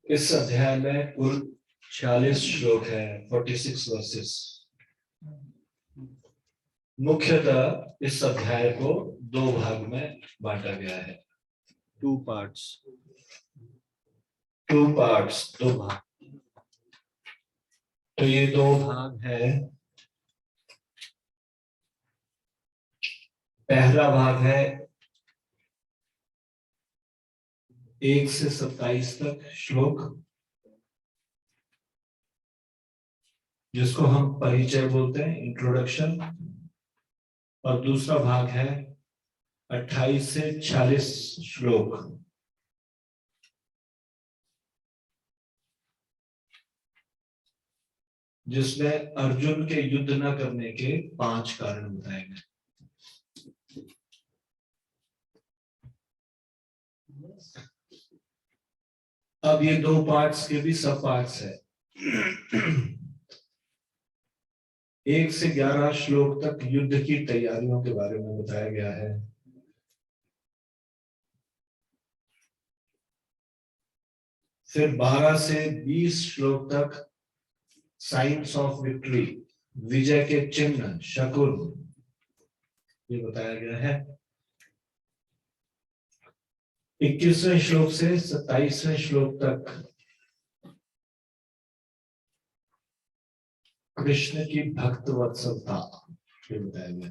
इस अध्याय में कुल 46 श्लोक है, 46 वर्सेस। मुख्यतः इस अध्याय को दो भाग में बांटा गया है। टू पार्ट्स, दो भाग। तो ये दो भाग है। पहला भाग है 1 से 27 तक श्लोक, जिसको हम परिचय बोलते हैं, इंट्रोडक्शन। और दूसरा भाग है 28 से 46 श्लोक, जिसमें अर्जुन के युद्ध न करने के 5 कारण बताए गए। अब ये दो पार्ट्स के भी सब पार्ट्स है। 1 से 11 श्लोक तक युद्ध की तैयारियों के बारे में बताया गया है। फिर 12 से 20 श्लोक तक साइंस ऑफ विक्ट्री, विजय के चिन्ह, शकुन, ये बताया गया है। 21वें श्लोक से 27वें श्लोक तक कृष्ण की भक्त वत्सलता, ये बताया गया।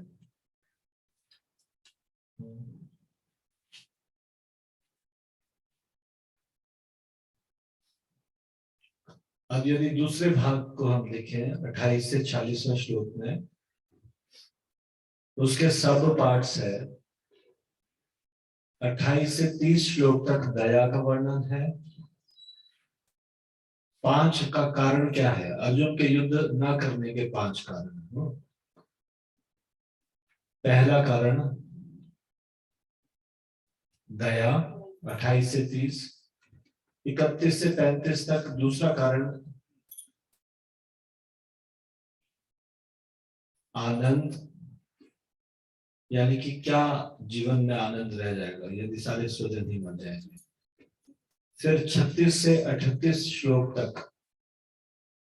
अब यदि दूसरे भाग को हम देखें 28 से 46वें श्लोक में, उसके सब पार्ट्स है। 28 से 30 श्लोक तक दया का वर्णन है। 5 का कारण क्या है, अर्जुन के युद्ध न करने के 5 कारण। पहला कारण दया, 28 से 30। 31 से 35 तक दूसरा कारण आनंद, यानी कि क्या जीवन में आनंद रह जाएगा यदि सारे स्वजन ही मर जाएंगे। फिर 36 से 38 श्लोक तक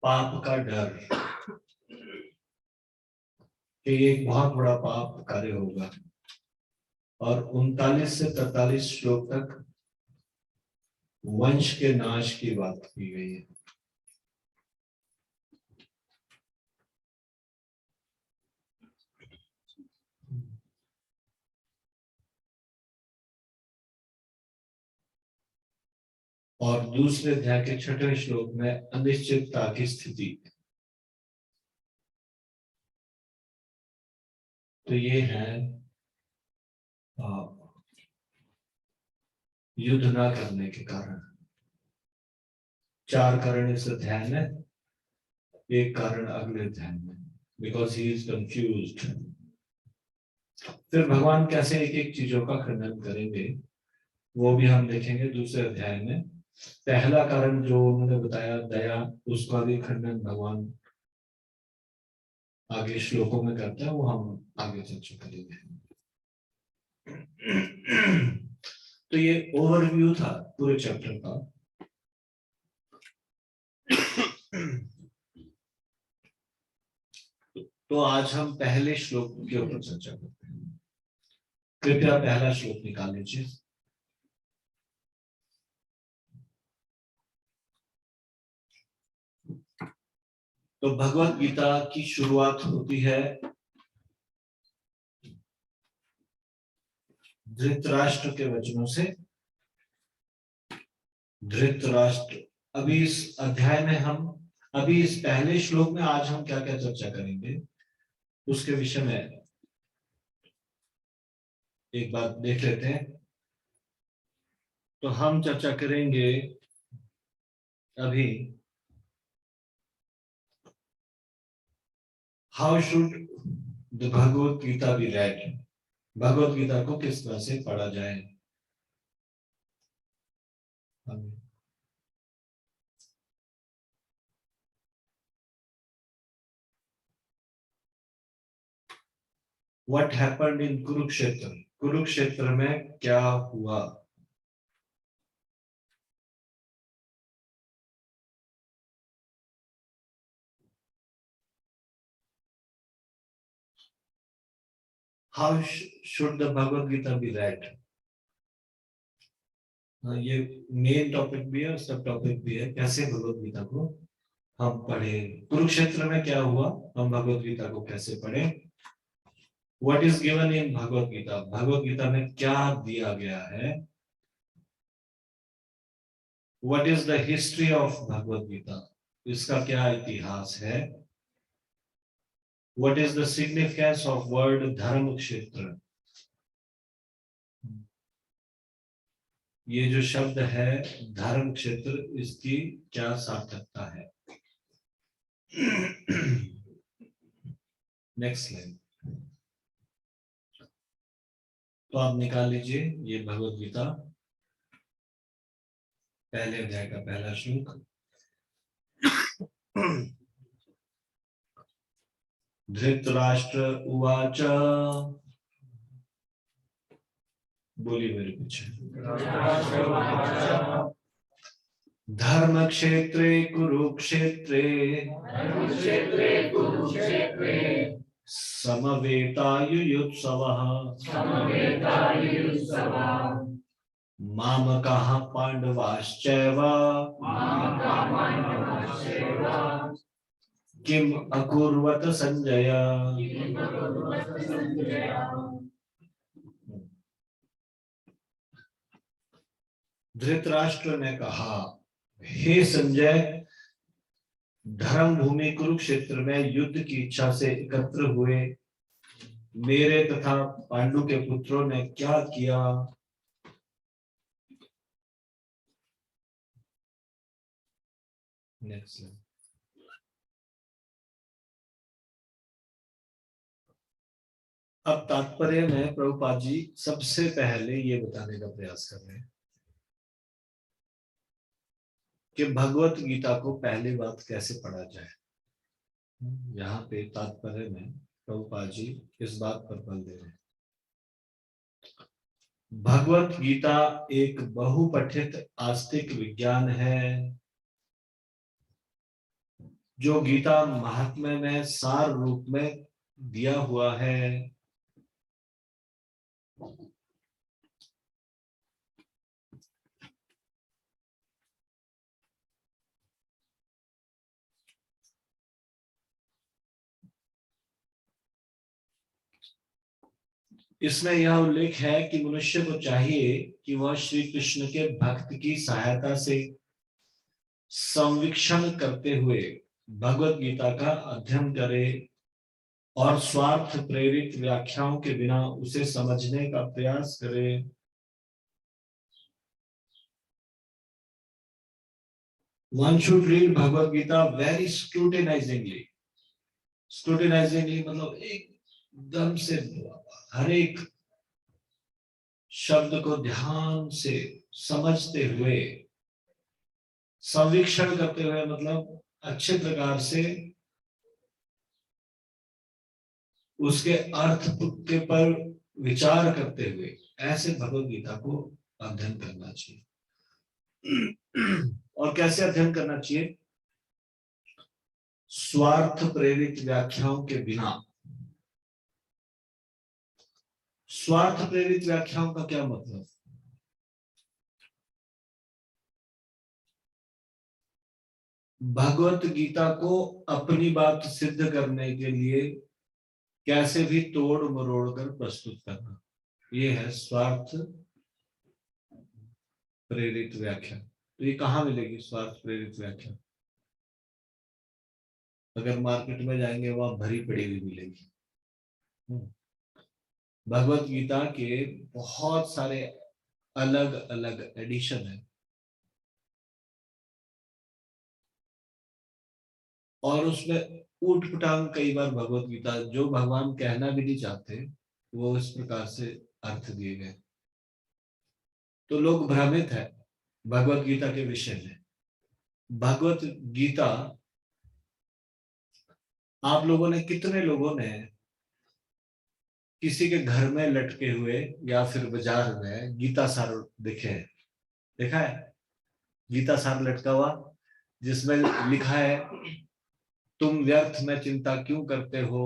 पाप का डर, कि एक बहुत बड़ा पाप कार्य होगा। और 39 से 43 श्लोक तक वंश के नाश की बात की गई है। और दूसरे अध्याय के 6वें श्लोक में अनिश्चितता की स्थिति। तो ये है युद्ध ना करने के कारण। 4 कारण इस अध्याय में, एक कारण अगले अध्याय में, बिकॉज ही इज कंफ्यूज्ड। फिर भगवान कैसे एक एक चीजों का खंडन करेंगे वो भी हम देखेंगे दूसरे अध्याय में। पहला कारण जो उन्होंने बताया दया, उसका भी खंडन भगवान आगे श्लोकों में करते हैं, वो हम आगे चर्चा करेंगे। तो ये ओवरव्यू था पूरे चैप्टर का। तो आज हम पहले श्लोक के ऊपर चर्चा करते हैं। कृपया पहला श्लोक निकाल लीजिए। तो भगवत गीता की शुरुआत होती है धृतराष्ट्र के वचनों से। धृतराष्ट्र, अभी इस अध्याय में हम, अभी इस पहले श्लोक में आज हम क्या क्या चर्चा करेंगे उसके विषय में एक बात देख लेते हैं। तो हम चर्चा करेंगे अभी how should the Bhagwat Gita be read, Bhagwat Gita को किस तरह से पढ़ा जाए। What happened in Kurukshetra, Kurukshetra में क्या हुआ। How should the Bhagavad Gita be read? ये मेन टॉपिक भी है और सब टॉपिक भी है, कैसे भगवत गीता को हम पढ़े। कुरुक्षेत्र में क्या हुआ, हम भगवत गीता को कैसे पढ़े। What is given in Bhagavad Gita, Bhagavad Gita में क्या दिया गया है। What is the history of Bhagavad Gita, इसका क्या इतिहास है। What is the significance of word धर्म क्षेत्र, ये जो शब्द है धर्म क्षेत्र, इसकी क्या सार्थकता है। नेक्स्ट लाइन, तो आप निकाल लीजिए ये भगवत गीता पहले अध्याय का पहला श्लोक। धृतराष्ट्र उवाच, बोलिए मेरे पीछे। धर्म क्षेत्रे कुरुक्षेत्रे समवेतायुयुत्सवः मामकाः पांडवाश्चैव किम अकुर्वत संजय। धृतराष्ट्र ने कहा, हे संजय, धर्म भूमि कुरुक्षेत्र में युद्ध की इच्छा से एकत्र हुए मेरे तथा पांडु के पुत्रों ने क्या किया। नेक्स्ट, अब तात्पर्य में प्रभुपाद जी सबसे पहले ये बताने का प्रयास कर रहे हैं कि भगवत गीता को पहली बात कैसे पढ़ा जाए। यहाँ पे तात्पर्य में प्रभुपाद जी इस बात पर बल दे रहे हैं, भगवत गीता एक बहुपठित आस्तिक विज्ञान है जो गीता महात्म्य में सार रूप में दिया हुआ है। इसमें यह उल्लेख है कि मनुष्य को चाहिए कि वह श्री कृष्ण के भक्त की सहायता से संवीक्षण करते हुए भगवत गीता का अध्ययन करे और स्वार्थ प्रेरित व्याख्याओं के बिना उसे समझने का प्रयास करे। One should read Bhagavad Gita very scrutinizingly। scrutinizingly मतलब एकदम से हर एक शब्द को ध्यान से समझते हुए, संवीक्षण करते हुए मतलब अच्छे प्रकार से उसके अर्थ के पर विचार करते हुए ऐसे भगवत गीता को अध्ययन करना चाहिए। और कैसे अध्ययन करना चाहिए, स्वार्थ प्रेरित व्याख्याओं के बिना। स्वार्थ प्रेरित व्याख्याओं का क्या मतलब, भगवत गीता को अपनी बात सिद्ध करने के लिए कैसे भी तोड़ मरोड़ कर प्रस्तुत करना, ये है स्वार्थ प्रेरित व्याख्या। तो ये कहाँ मिलेगी स्वार्थ प्रेरित व्याख्या, अगर मार्केट में जाएंगे वहां भरी पड़ी हुई मिलेगी। भगवत गीता के बहुत सारे अलग अलग एडिशन है और उसमें ऊट पटांग कई बार भगवत गीता जो भगवान कहना भी नहीं चाहते वो इस प्रकार से अर्थ दिए गए, तो लोग भ्रमित है भगवत गीता के विषय में। भगवत गीता आप लोगों ने, कितने लोगों ने किसी के घर में लटके हुए या फिर बाजार में गीता सार देखे हैं? देखा है गीता सार लटका हुआ जिसमें लिखा है तुम व्यर्थ में चिंता क्यों करते हो,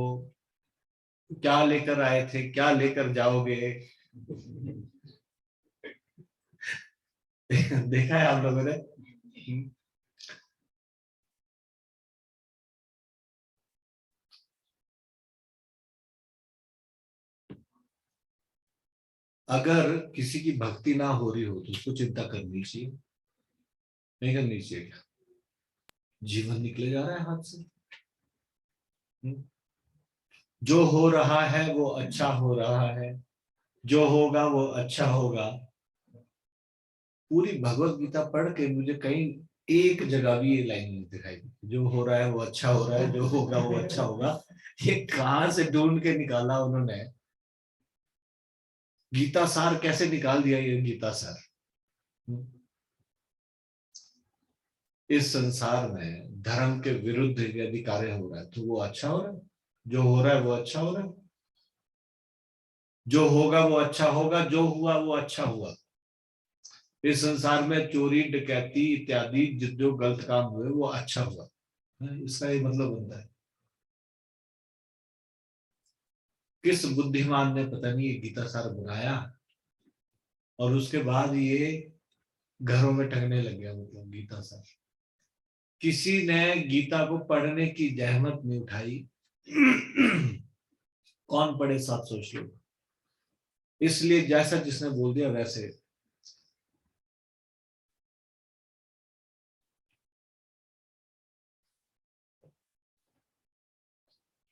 क्या लेकर आए थे क्या लेकर जाओगे। देखा है आप लोगों ने? अगर किसी की भक्ति ना हो रही हो तो उसको चिंता करनी चाहिए, नहीं करनी चाहिए क्या? जीवन निकले जा रहा है हाथ से। जो हो रहा है वो अच्छा हो रहा है, जो होगा वो अच्छा होगा। पूरी भगवत गीता पढ़ के मुझे कहीं एक जगह भी ये लाइन नहीं दिखाई दी, जो हो रहा है वो अच्छा हो रहा है, जो होगा वो अच्छा होगा। ये कहां से ढूंढ के निकाला उन्होंने? गीता सार कैसे निकाल दिया ये गीता सार? इस संसार में धर्म के विरुद्ध यदि कार्य हो रहा है तो वो अच्छा हो रहा है, जो हो रहा है वो अच्छा हो रहा है, जो होगा वो अच्छा होगा, जो हुआ वो अच्छा हुआ। इस संसार में चोरी डकैती इत्यादि जो गलत काम हुए वो अच्छा हुआ, इसका ये मतलब बनता है। किस बुद्धिमान ने पता नहीं ये गीता सार बनाया और उसके बाद ये घरों में टंगने लग गया, मतलब गीता सार। किसी ने गीता को पढ़ने की जहमत नहीं उठाई। कौन पढ़े 700 श्लोक? इसलिए जैसा जिसने बोल दिया वैसे।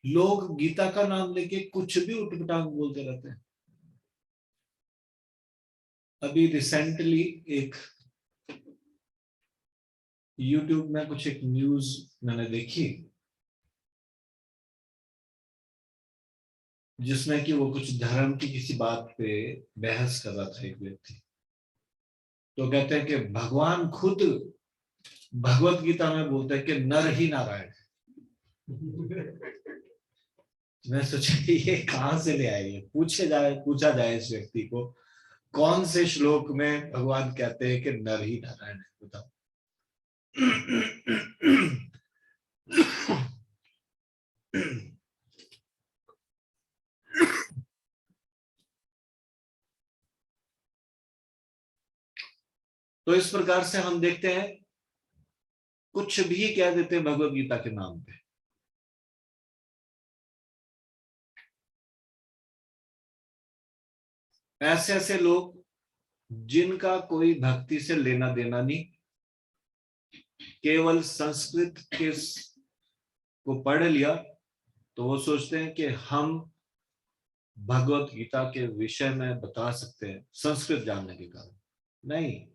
लोग गीता का नाम लेके कुछ भी उठपटांग बोलते रहते हैं। अभी रिसेंटली एक YouTube में कुछ एक न्यूज मैंने देखी जिसमें कि वो कुछ धर्म की किसी बात पे बहस कर रहा था एक व्यक्ति। तो कहते हैं कि भगवान खुद भगवत गीता में बोलते हैं कि नर ही नारायण है। मैं सोचा कि ये कहां से ले आए, ये पूछा जाए इस व्यक्ति को कौन से श्लोक में भगवान कहते हैं कि नर ही नारायण है, बताओ। तो इस प्रकार से हम देखते हैं कुछ भी कह देते हैं भगवत गीता के नाम पे। ऐसे ऐसे लोग जिनका कोई भक्ति से लेना देना नहीं, केवल संस्कृत के को पढ़ लिया तो वो सोचते हैं कि हम भगवत गीता के विषय में बता सकते हैं संस्कृत जानने के कारण। नहीं,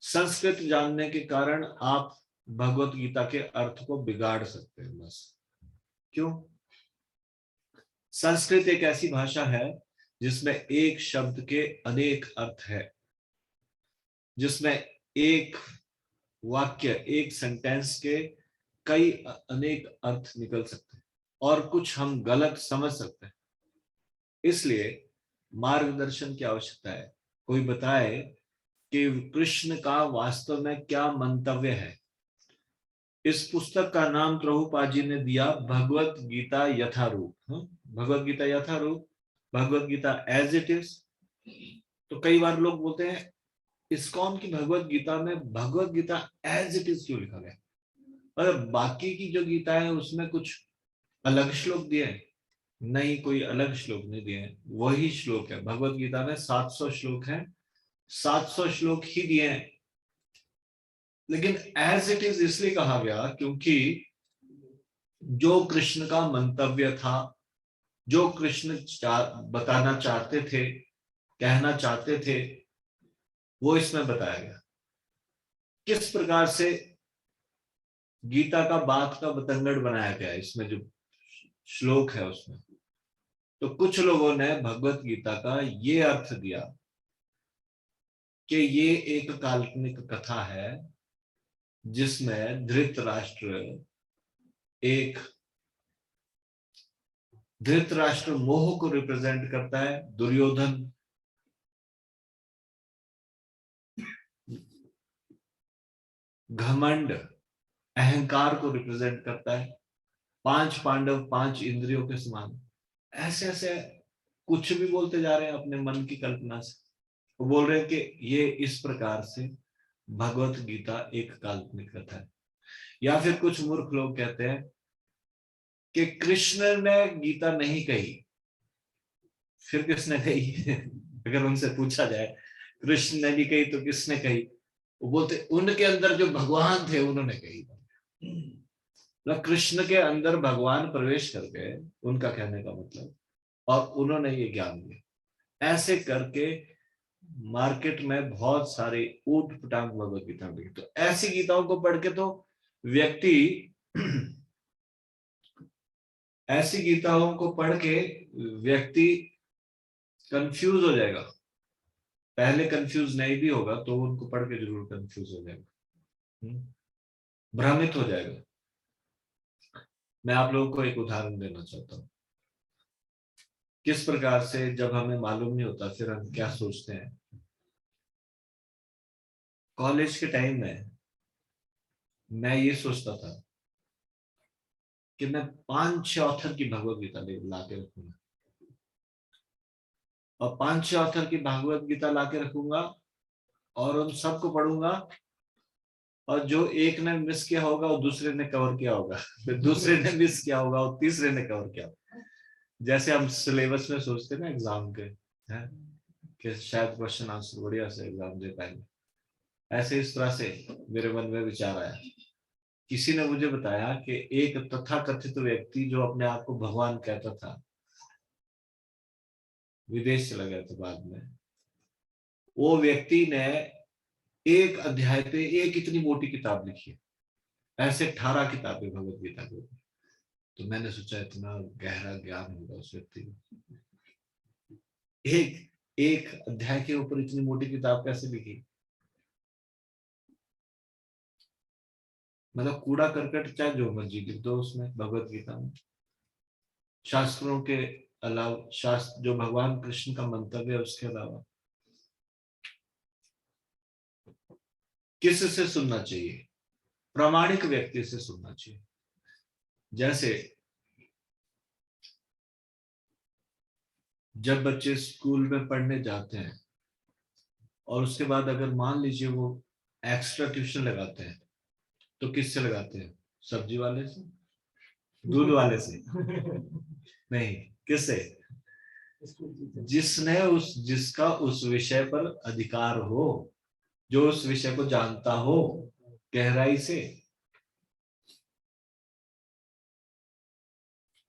संस्कृत जानने के कारण आप भगवत गीता के अर्थ को बिगाड़ सकते हैं बस। क्यों? संस्कृत एक ऐसी भाषा है जिसमें एक शब्द के अनेक अर्थ है, जिसमें एक वाक्य एक सेंटेंस के कई अनेक अर्थ निकल सकते हैं और कुछ हम गलत समझ सकते हैं। इसलिए मार्गदर्शन की आवश्यकता है। कोई बताए कि कृष्ण का वास्तव में क्या मंतव्य है। इस पुस्तक का नाम प्रभुपाद जी ने दिया भगवत गीता यथारूप। भगवत गीता यथारूप, Bhagavad Gita as it is. तो कई बार लोग बोलते हैं इस्कॉन की भगवत गीता में Bhagavad Gita as it is क्यों लिखा गया, मतलब बाकी की जो गीता है उसमें कुछ अलग श्लोक दिए हैं? नहीं, कोई अलग श्लोक नहीं दिए हैं, वही श्लोक है। भगवत गीता में 700 श्लोक हैं, 700 श्लोक ही दिए हैं। लेकिन एज इट इज इसलिए कहा गया क्योंकि जो कृष्ण का मंतव्य था, जो कृष्ण बताना चाहते थे, कहना चाहते थे, वो इसमें बताया गया। किस प्रकार से गीता का बात का बतंगड़ बनाया गया है इसमें, जो श्लोक है उसमें। तो कुछ लोगों ने भगवत गीता का ये अर्थ दिया कि ये एक काल्पनिक कथा है जिसमें धृतराष्ट्र एक धृतराष्ट्र मोह को रिप्रेजेंट करता है, दुर्योधन घमंड अहंकार को रिप्रेजेंट करता है, 5 पांडव 5 इंद्रियों के समान। ऐसे ऐसे कुछ भी बोलते जा रहे हैं अपने मन की कल्पना से। वो बोल रहे हैं कि ये इस प्रकार से भगवत गीता एक काल्पनिक कथा है। या फिर कुछ मूर्ख लोग कहते हैं कि कृष्ण ने गीता नहीं कही। फिर किसने कही? अगर उनसे पूछा जाए कृष्ण ने नहीं कही तो किसने कही, वो बोलते उनके अंदर जो भगवान थे उन्होंने कही। मतलब कृष्ण के अंदर भगवान प्रवेश कर गए, उनका कहने का मतलब, और उन्होंने ये ज्ञान दिया। ऐसे करके मार्केट में बहुत सारे ऊट पटांग भगवत गीता लिखी। तो ऐसी गीताओं को पढ़ के तो व्यक्ति ऐसी गीताओं को पढ़ के व्यक्ति कंफ्यूज हो जाएगा। पहले कंफ्यूज नहीं भी होगा तो उनको पढ़ के जरूर कंफ्यूज हो जाएगा, भ्रमित हो जाएगा। मैं आप लोगों को एक उदाहरण देना चाहता हूं, किस प्रकार से जब हमें मालूम नहीं होता फिर हम क्या सोचते हैं। कॉलेज के टाइम में मैं ये सोचता था कि मैं 5-6 ऑथर की भगवत गीता ला के रखूंगा, और 5-6 ऑथर की भगवत गीता ला के रखूंगा और उन सबको पढ़ूंगा, और जो एक ने मिस किया होगा वो दूसरे ने कवर किया होगा, फिर दूसरे ने मिस किया होगा वो तीसरे ने कवर किया होगा। जैसे हम सिलेबस में सोचते ना एग्जाम के, हैं कि शायद क्वेश्चन आंसर बढ़िया से एग्जाम दे पाएंगे, ऐसे इस तरह से मेरे मन में विचार आया। किसी ने मुझे बताया कि एक तथाकथित व्यक्ति जो अपने आप को भगवान कहता था, विदेश चला गया था बाद में, वो व्यक्ति ने एक अध्याय पे एक इतनी मोटी किताब लिखी है, ऐसे 18 किताबें भगवत गीता के ऊपर। तो मैंने सोचा इतना गहरा ज्ञान होगा उस व्यक्ति को, एक एक अध्याय के ऊपर इतनी मोटी किताब कैसे लिखी। मतलब कूड़ा करकट चाहे जो मर्जी लिख दो उसमें, भगवत गीता में शास्त्रों के अलावा, शास्त्र जो भगवान कृष्ण का मंतव्य है उसके अलावा किस से सुनना चाहिए? प्रामाणिक व्यक्ति से सुनना चाहिए। जैसे जब बच्चे स्कूल में पढ़ने जाते हैं और उसके बाद अगर मान लीजिए वो एक्स्ट्रा ट्यूशन लगाते हैं, तो किससे लगाते हैं? सब्जी वाले से, दूध वाले से? नहीं, किससे? जिसका उस विषय पर अधिकार हो, जो उस विषय को जानता हो गहराई से,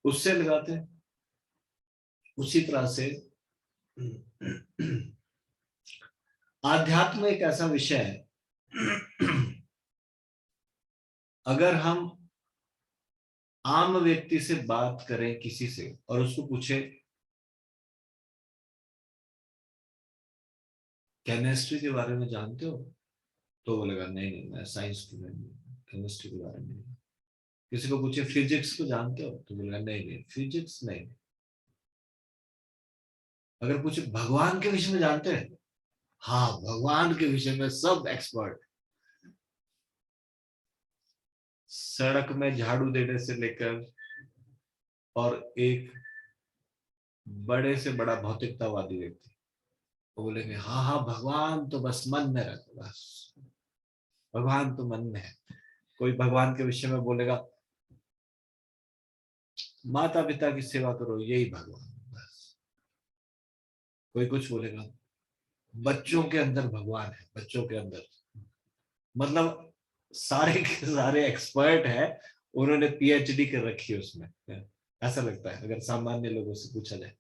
उससे लगाते हैं। उसी तरह से आध्यात्म एक ऐसा विषय है, अगर हम आम व्यक्ति से बात करें किसी से और उसको पूछे केमिस्ट्री के बारे में जानते हो, तो बोलेगा नहीं नहीं मैं साइंस स्टूडेंट हूँ, केमिस्ट्री के बारे में नहीं। किसी को पूछे फिजिक्स को जानते हो, तो बोलेगा नहीं नहीं फिजिक्स नहीं। अगर पूछे भगवान के विषय में जानते हैं, हाँ भगवान के विषय में सब एक्सपर्ट। सड़क में झाड़ू देने से लेकर और एक बड़े से बड़ा भौतिकतावादी व्यक्ति वो बोलेंगे हाँ हाँ भगवान तो बस मन में रहता, बस भगवान तो मन में है। कोई भगवान के विषय में बोलेगा माता पिता की सेवा करो यही भगवान, बस। कोई कुछ बोलेगा बच्चों के अंदर भगवान है, बच्चों के अंदर। मतलब सारे के सारे एक्सपर्ट है, उन्होंने पीएचडी कर रखी है उसमें, ऐसा लगता है अगर सामान्य लोगों से पूछा जाए।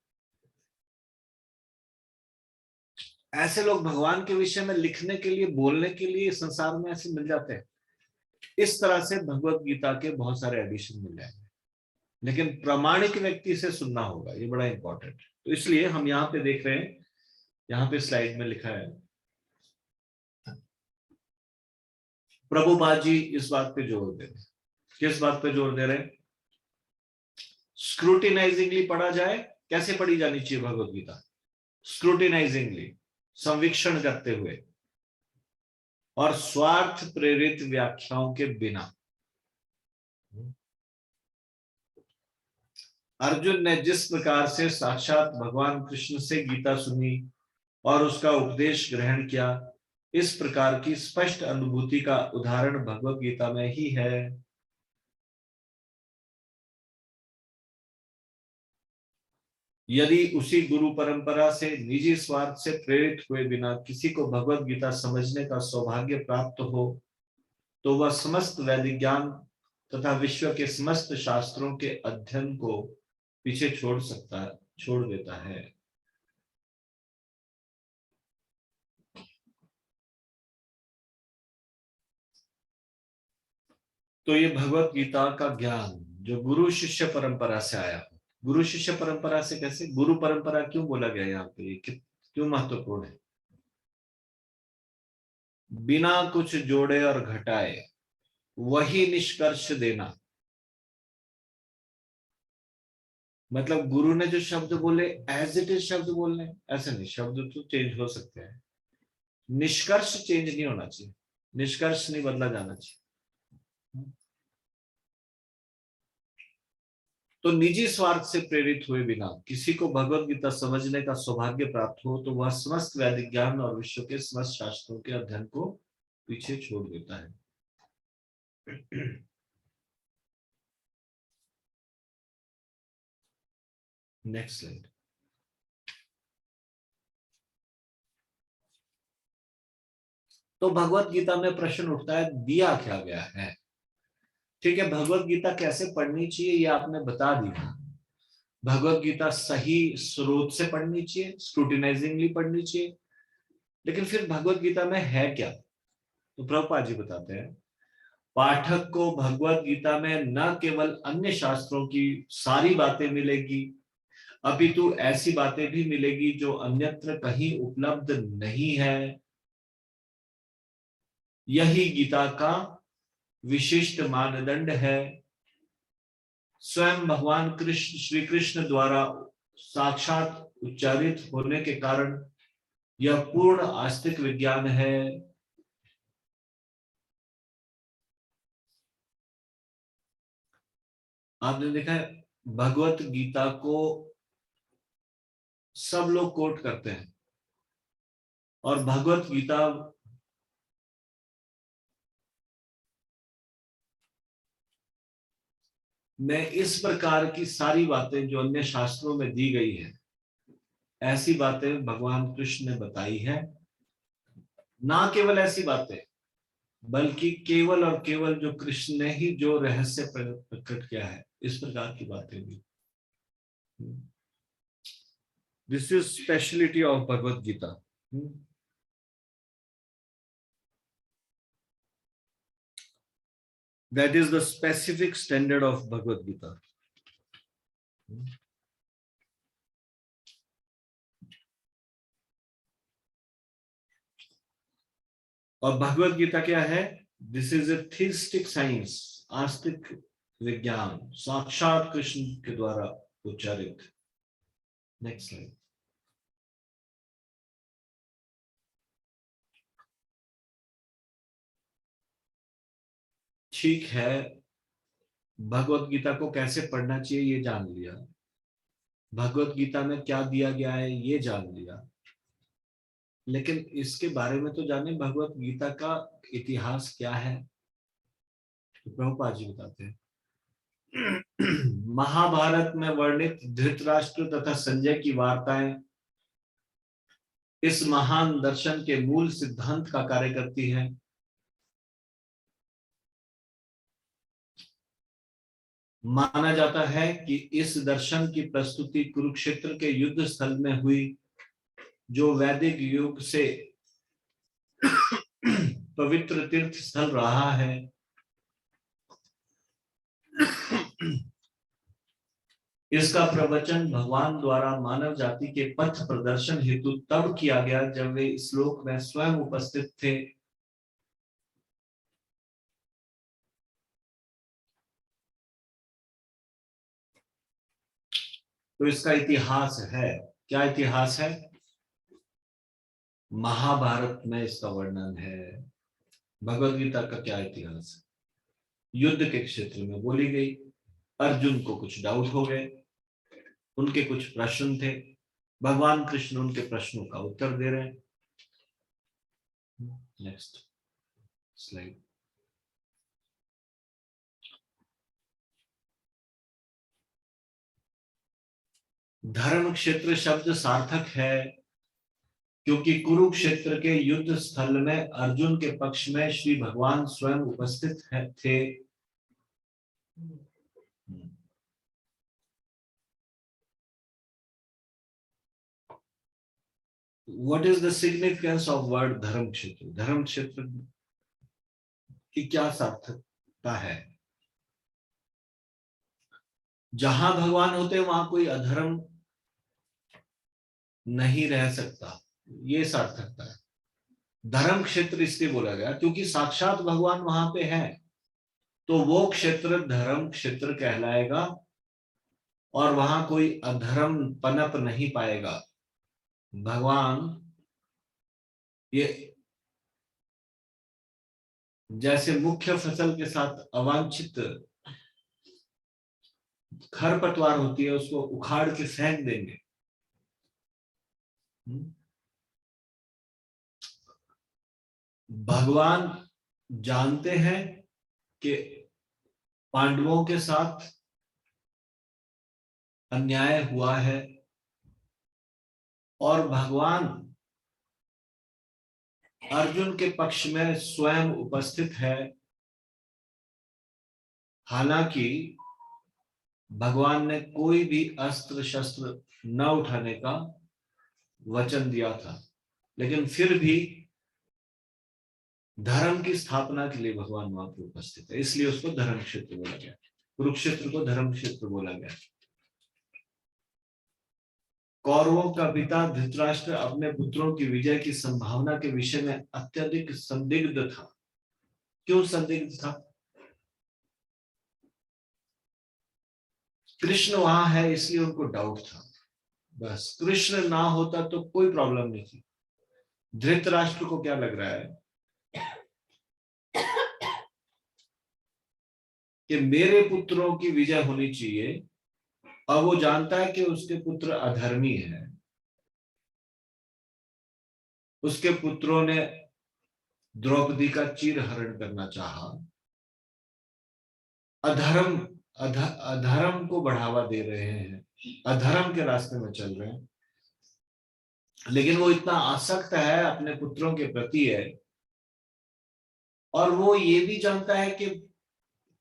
ऐसे लोग भगवान के विषय में लिखने के लिए, बोलने के लिए संसार में ऐसे मिल जाते हैं। इस तरह से भगवत गीता के बहुत सारे एडिशन मिल जाएंगे, लेकिन प्रामाणिक व्यक्ति से सुनना होगा, ये बड़ा इंपॉर्टेंट है। तो इसलिए हम यहाँ पे देख रहे हैं, यहाँ पे स्लाइड में लिखा है, प्रभुपाद जी इस बात पे जोर दे रहे हैं। किस बात पे जोर दे रहे हैं? स्क्रूटिनाइजिंगली पढ़ा जाए। कैसे पढ़ी जानी चाहिए भगवत गीता? स्क्रूटिनाइजिंगली, संवीक्षण करते हुए, और स्वार्थ प्रेरित व्याख्याओं के बिना। अर्जुन ने जिस प्रकार से साक्षात भगवान कृष्ण से गीता सुनी और उसका उपदेश ग्रहण किया, इस प्रकार की स्पष्ट अनुभूति का उदाहरण भगवत गीता में ही है। यदि उसी गुरु परंपरा से निजी स्वार्थ से प्रेरित हुए बिना किसी को भगवत गीता समझने का सौभाग्य प्राप्त हो, तो वह समस्त वैदिक ज्ञान तथा विश्व के समस्त शास्त्रों के अध्ययन को पीछे छोड़ देता है। तो ये भगवत गीता का ज्ञान जो गुरु शिष्य परंपरा से आया हो। गुरु शिष्य परंपरा से कैसे? गुरु परंपरा क्यों बोला गया यहाँ पे, क्यों महत्वपूर्ण है? बिना कुछ जोड़े और घटाए वही निष्कर्ष देना। मतलब गुरु ने जो शब्द बोले एज इट इज शब्द बोलने, ऐसे नहीं, शब्द तो चेंज हो सकते हैं, निष्कर्ष चेंज नहीं होना चाहिए, निष्कर्ष नहीं बदला जाना चाहिए। तो निजी स्वार्थ से प्रेरित हुए बिना किसी को भगवत गीता समझने का सौभाग्य प्राप्त हो, तो वह समस्त वैदिक ज्ञान और विश्व के समस्त शास्त्रों के अध्ययन को पीछे छोड़ देता है। Next slide. तो भगवत गीता में प्रश्न उठता है, दिया क्या गया है? ठीक है, भगवत गीता कैसे पढ़नी चाहिए ये आपने बता दिया। भगवत गीता सही स्रोत से पढ़नी चाहिए, स्क्रूटिनाइजिंगली पढ़नी चाहिए, लेकिन फिर भगवत गीता में है क्या? तो प्रभुपाद जी बताते हैं, पाठक को भगवत गीता में न केवल अन्य शास्त्रों की सारी बातें मिलेगी, अपितु ऐसी बातें भी मिलेगी जो अन्यत्र कहीं उपलब्ध नहीं है। यही गीता का विशिष्ट मानदंड है। स्वयं भगवान कृष्ण, श्री कृष्ण द्वारा साक्षात उच्चारित होने के कारण यह पूर्ण आस्तिक विज्ञान है। आपने देखा है भगवत गीता को सब लोग कोट करते हैं, और भगवत गीता में इस प्रकार की सारी बातें जो अन्य शास्त्रों में दी गई है, ऐसी बातें भगवान कृष्ण ने बताई है। ना केवल ऐसी बातें, बल्कि केवल और केवल जो कृष्ण ने ही जो रहस्य प्रकट किया है, इस प्रकार की बातें भी। This is speciality of Bhagavad Gita. That is the specific standard of Bhagavad Gita. और भगवत गीता क्या है? दिस इज ए थिस्टिक साइंस, आस्तिक विज्ञान, साक्षात कृष्ण के द्वारा उच्चारित। Next slide. ठीक है, भगवत गीता को कैसे पढ़ना चाहिए ये जान लिया, भगवत गीता में क्या दिया गया है ये जान लिया, लेकिन इसके बारे में तो जाने भगवत गीता का इतिहास क्या है। तो प्रभुपाद जी बताते हैं, महाभारत में वर्णित धृतराष्ट्र तथा संजय की वार्ताएं इस महान दर्शन के मूल सिद्धांत का कार्य करती है। माना जाता है कि इस दर्शन की प्रस्तुति कुरुक्षेत्र के युद्ध स्थल में हुई, जो वैदिक युग से पवित्र तीर्थ स्थल रहा है। इसका प्रवचन भगवान द्वारा मानव जाति के पथ प्रदर्शन हेतु तब किया गया जब वे इस लोक में स्वयं उपस्थित थे। तो इसका इतिहास है। क्या इतिहास है? महाभारत में इसका वर्णन है। भगवद गीता का क्या इतिहास है? युद्ध के क्षेत्र में बोली गई। अर्जुन को कुछ डाउट हो गए, उनके कुछ प्रश्न थे, भगवान कृष्ण उनके प्रश्नों का उत्तर दे रहे हैं। Next slide. धर्म क्षेत्र शब्द सार्थक है क्योंकि कुरुक्षेत्र के युद्ध स्थल में अर्जुन के पक्ष में श्री भगवान स्वयं उपस्थित थे। What is the significance of word धर्म क्षेत्र? धर्म क्षेत्र की क्या सार्थकता है? जहां भगवान होते वहां कोई अधर्म नहीं रह सकता, ये सार्थकता है। धर्म क्षेत्र इसलिए बोला गया क्योंकि साक्षात भगवान वहां पे है, तो वो क्षेत्र धर्म क्षेत्र कहलाएगा और वहां कोई अधर्म पनप नहीं पाएगा। भगवान ये जैसे मुख्य फसल के साथ अवांछित खरपतवार होती है उसको उखाड़ के फेंक देंगे। भगवान जानते हैं कि पांडवों के साथ अन्याय हुआ है और भगवान अर्जुन के पक्ष में स्वयं उपस्थित है। हालांकि भगवान ने कोई भी अस्त्र शस्त्र न उठाने का वचन दिया था, लेकिन फिर भी धर्म की स्थापना के लिए भगवान वहां पर उपस्थित है, इसलिए उसको धर्म क्षेत्र बोला गया। कुरुक्षेत्र को धर्म क्षेत्र बोला गया। कौरवों का पिता धृतराष्ट्र अपने पुत्रों की विजय की संभावना के विषय में अत्यधिक संदिग्ध था। क्यों संदिग्ध था? कृष्ण वहां है इसलिए उनको डाउट था, बस। कृष्ण ना होता तो कोई प्रॉब्लम नहीं थी। धृतराष्ट्र को क्या लग रहा है कि मेरे पुत्रों की विजय होनी चाहिए, और वो जानता है कि उसके पुत्र अधर्मी है। उसके पुत्रों ने द्रौपदी का चीरहरण करना चाहा, अधर्म को बढ़ावा दे रहे हैं, अधर्म के रास्ते में चल रहे हैं। लेकिन वो इतना आसक्त है अपने पुत्रों के प्रति है, और वो ये भी जानता है कि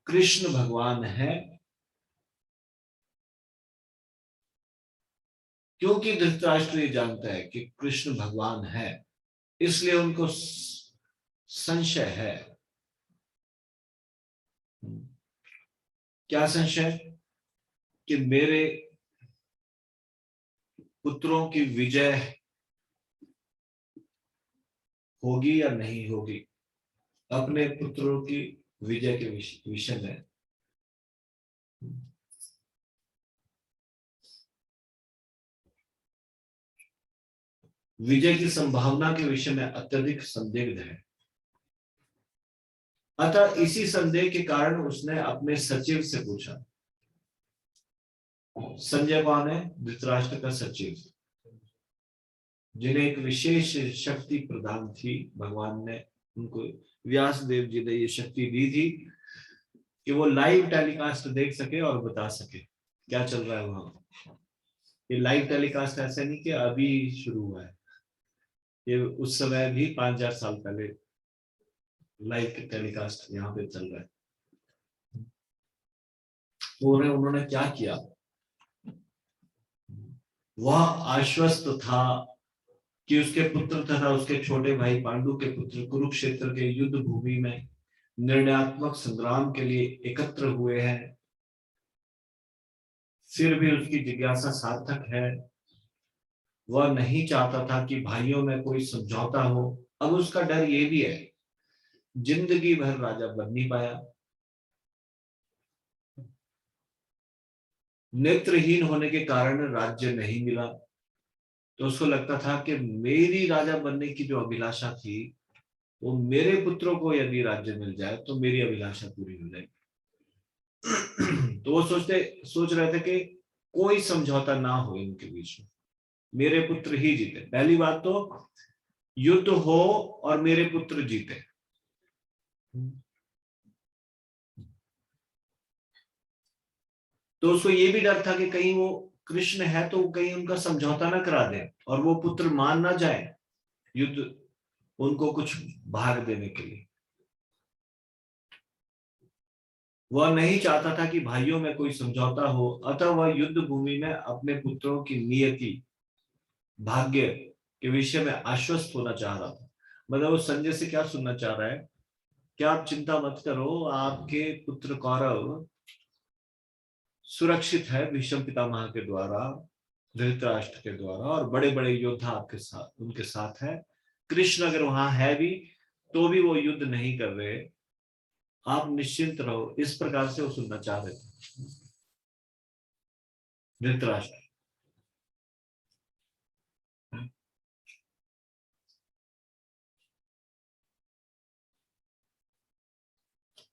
कृष्ण भगवान है। क्योंकि धृतराष्ट्र ये जानता है कि कृष्ण भगवान है, इसलिए उनको संशय है। क्या संशय? कि मेरे पुत्रों की विजय होगी या नहीं होगी। अपने पुत्रों की विजय के विषय में विजय की संभावना के विषय में अत्यधिक संदिग्ध है। अतः इसी संदेह के कारण उसने अपने सचिव से पूछा। संजय कौन है? धृतराष्ट्र का सचिव, जिन्हें एक विशेष शक्ति प्रदान थी। भगवान ने उनको, व्यास देव जी ने ये शक्ति दी थी कि वो लाइव टेलीकास्ट देख सके और बता सके क्या चल रहा है वहां। ये लाइव टेलीकास्ट ऐसे नहीं कि अभी शुरू हुआ है, ये उस समय भी 5000 साल पहले लाइव टेलीकास्ट यहाँ पे चल रहा है। उन्होंने क्या किया? वह आश्वस्त था कि उसके पुत्र तथा उसके छोटे भाई पांडु के पुत्र कुरुक्षेत्र के युद्ध भूमि में निर्णयात्मक संग्राम के लिए एकत्र हुए हैं फिर भी उसकी जिज्ञासा सार्थक है। वह नहीं चाहता था कि भाइयों में कोई समझौता हो। अब उसका डर ये भी है, जिंदगी भर राजा बन नहीं पाया, नेत्रहीन होने के कारण राज्य नहीं मिला। तो उसको लगता था कि मेरी राजा बनने की जो अभिलाषा थी, वो मेरे पुत्रों को यदि राज्य मिल जाए तो मेरी अभिलाषा पूरी हो जाएगी। तो वो सोच रहे थे कि कोई समझौता ना हो इनके बीच में, मेरे पुत्र ही जीते। पहली बात तो युद्ध हो और मेरे पुत्र जीते। तो उसको ये भी डर था कि कहीं वो कृष्ण है तो कहीं उनका समझौता ना करा दे और वो पुत्र मान ना जाए युद्ध उनको कुछ भाग देने के लिए। वह नहीं चाहता था कि भाइयों में कोई समझौता हो, अतः वह युद्ध भूमि में अपने पुत्रों की नियति भाग्य के विषय में आश्वस्त होना चाह रहा था। मतलब वो संजय से क्या सुनना चाह रहा है कि आप चिंता मत करो, आपके पुत्र कौरव सुरक्षित है भीष्म पितामह के द्वारा, धृतराष्ट्र के द्वारा, और बड़े बड़े योद्धा आपके साथ उनके साथ है। कृष्ण अगर वहां है भी तो भी वो युद्ध नहीं कर रहे, आप निश्चिंत रहो। इस प्रकार से वो सुनना चाह रहे थे धृतराष्ट्र।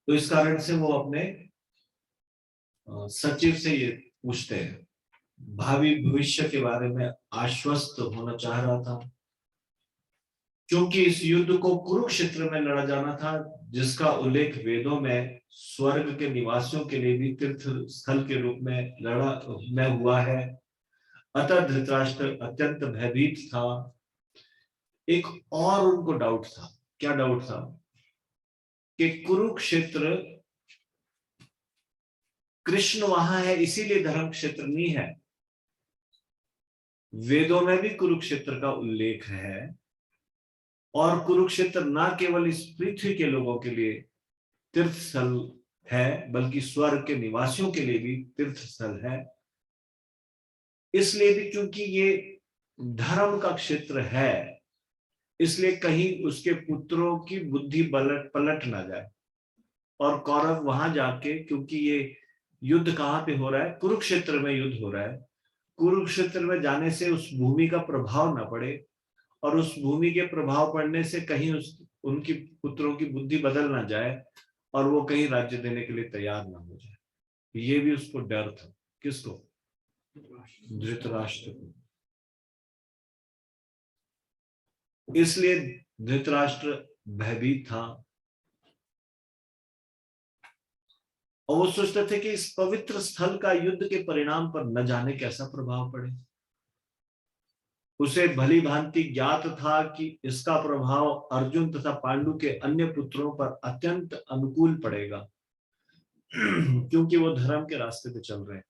तो इस कारण से वो अपने सचिव से ये पूछते हैं, भावी भविष्य के बारे में आश्वस्त होना चाह रहा था, क्योंकि इस युद्ध को कुरुक्षेत्र में लड़ा जाना था, जिसका उल्लेख वेदों में स्वर्ग के निवासियों के लिए भी तीर्थ स्थल के रूप में हुआ है। अतः धृतराष्ट्र अत्यंत भयभीत था। एक और उनको डाउट था। क्या डाउट था? कि कुरुक्षेत्र, कृष्ण वहां है इसीलिए धर्म क्षेत्र नहीं है। वेदों में भी कुरुक्षेत्र का उल्लेख है, और कुरुक्षेत्र न केवल इस पृथ्वी के लोगों के लिए तीर्थ स्थल है, बल्कि स्वर्ग के निवासियों के लिए भी तीर्थ स्थल है। इसलिए भी क्योंकि ये धर्म का क्षेत्र है, इसलिए कहीं उसके पुत्रों की बुद्धि पलट ना जाए और कौरव वहां जाके, क्योंकि ये युद्ध कहां पे हो रहा है? कुरुक्षेत्र में युद्ध हो रहा है। कुरुक्षेत्र में जाने से उस भूमि का प्रभाव ना पड़े, और उस भूमि के प्रभाव पड़ने से कहीं उनकी पुत्रों की बुद्धि बदल ना जाए और वो कहीं राज्य देने के लिए तैयार ना हो जाए। ये भी उसको डर था। किसको? धृतराष्ट्र को। इसलिए धृतराष्ट्र भयभीत था और वो सोचते थे कि इस पवित्र स्थल का युद्ध के परिणाम पर न जाने कैसा प्रभाव पड़े। उसे भली भांति ज्ञात था कि इसका प्रभाव अर्जुन तथा पांडु के अन्य पुत्रों पर अत्यंत अनुकूल पड़ेगा, क्योंकि वो धर्म के रास्ते पे चल रहे हैं,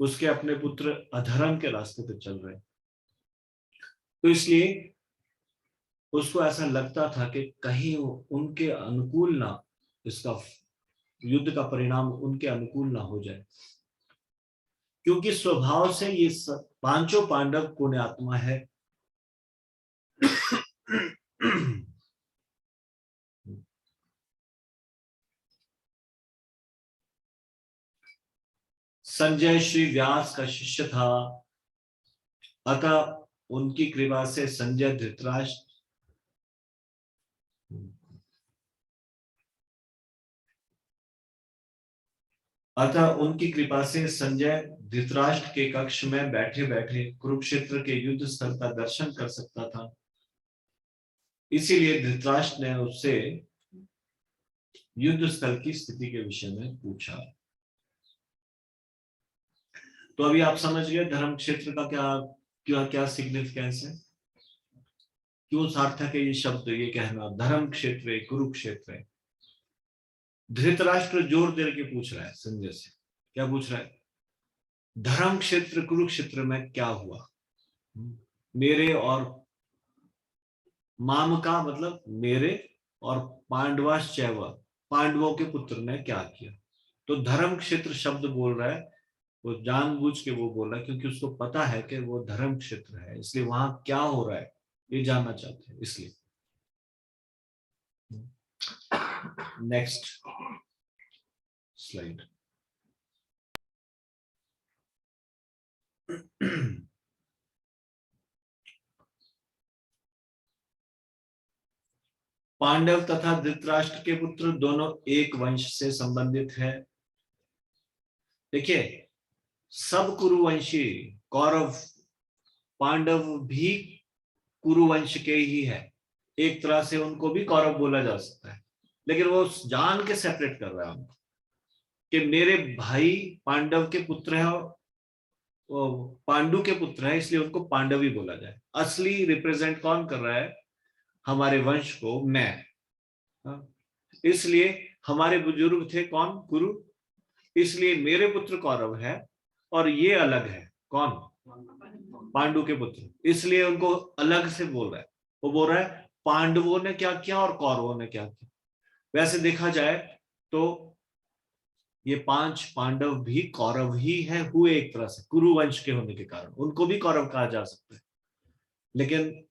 उसके अपने पुत्र अधर्म के रास्ते पे चल रहे हैं। तो इसलिए उसको ऐसा लगता था कि कहीं उनके अनुकूल ना, इसका युद्ध का परिणाम उनके अनुकूल ना हो जाए, क्योंकि स्वभाव से ये पांचों पांडव पुण्यात्मा है। संजय श्री व्यास का शिष्य था, अतः उनकी कृपा से संजय धृतराष्ट्र धृतराष्ट्र के कक्ष में बैठे बैठे कुरुक्षेत्र के युद्ध स्थल का दर्शन कर सकता था। इसीलिए धृतराष्ट्र ने उससे युद्ध स्थल की स्थिति के विषय में पूछा। तो अभी आप समझ गए धर्म क्षेत्र का क्या सिग्निफिकेंस है, क्यों सार्थक है ये शब्द, ये कहना धर्म क्षेत्र कुरुक्षेत्र है। धृतराष्ट्र जोर दे के पूछ रहा है संजय से। क्या पूछ रहा है? धर्म क्षेत्र कुरुक्षेत्र में क्या हुआ? मेरे और माम का मतलब मेरे, और पांडवाश्चैव, पांडवों के पुत्र ने क्या किया? तो धर्म क्षेत्र शब्द बोल रहा है वो जानबूझ के वो बोल रहा है क्योंकि उसको पता है कि वो धर्म क्षेत्र है, इसलिए वहां क्या हो रहा है ये जानना चाहते हैं, इसलिए। Next slide. पांडव तथा धृतराष्ट्र के पुत्र दोनों एक वंश से संबंधित है। देखिए, सब कुरुवंशी, कौरव पांडव भी कुरुवंश के ही है, एक तरह से उनको भी कौरव बोला जा सकता है, लेकिन वो जान के सेपरेट कर रहा है उनको कि मेरे भाई पांडव के पुत्र है, पांडु के पुत्र है, इसलिए उनको पांडव ही बोला जाए। असली रिप्रेजेंट कौन कर रहा है हमारे वंश को? मैं। हाँ? इसलिए हमारे बुजुर्ग थे कौन? कुरु, इसलिए मेरे पुत्र कौरव है और ये अलग है कौन? पांडु के पुत्र, इसलिए उनको अलग से बोल रहा है। वो बोल रहा है पांडवों ने क्या किया और कौरवों ने क्या किया। वैसे देखा जाए तो ये 5 पांडव भी कौरव ही है हुए, एक तरह से कुरुवंश के होने के कारण उनको भी कौरव कहा जा सकता है, लेकिन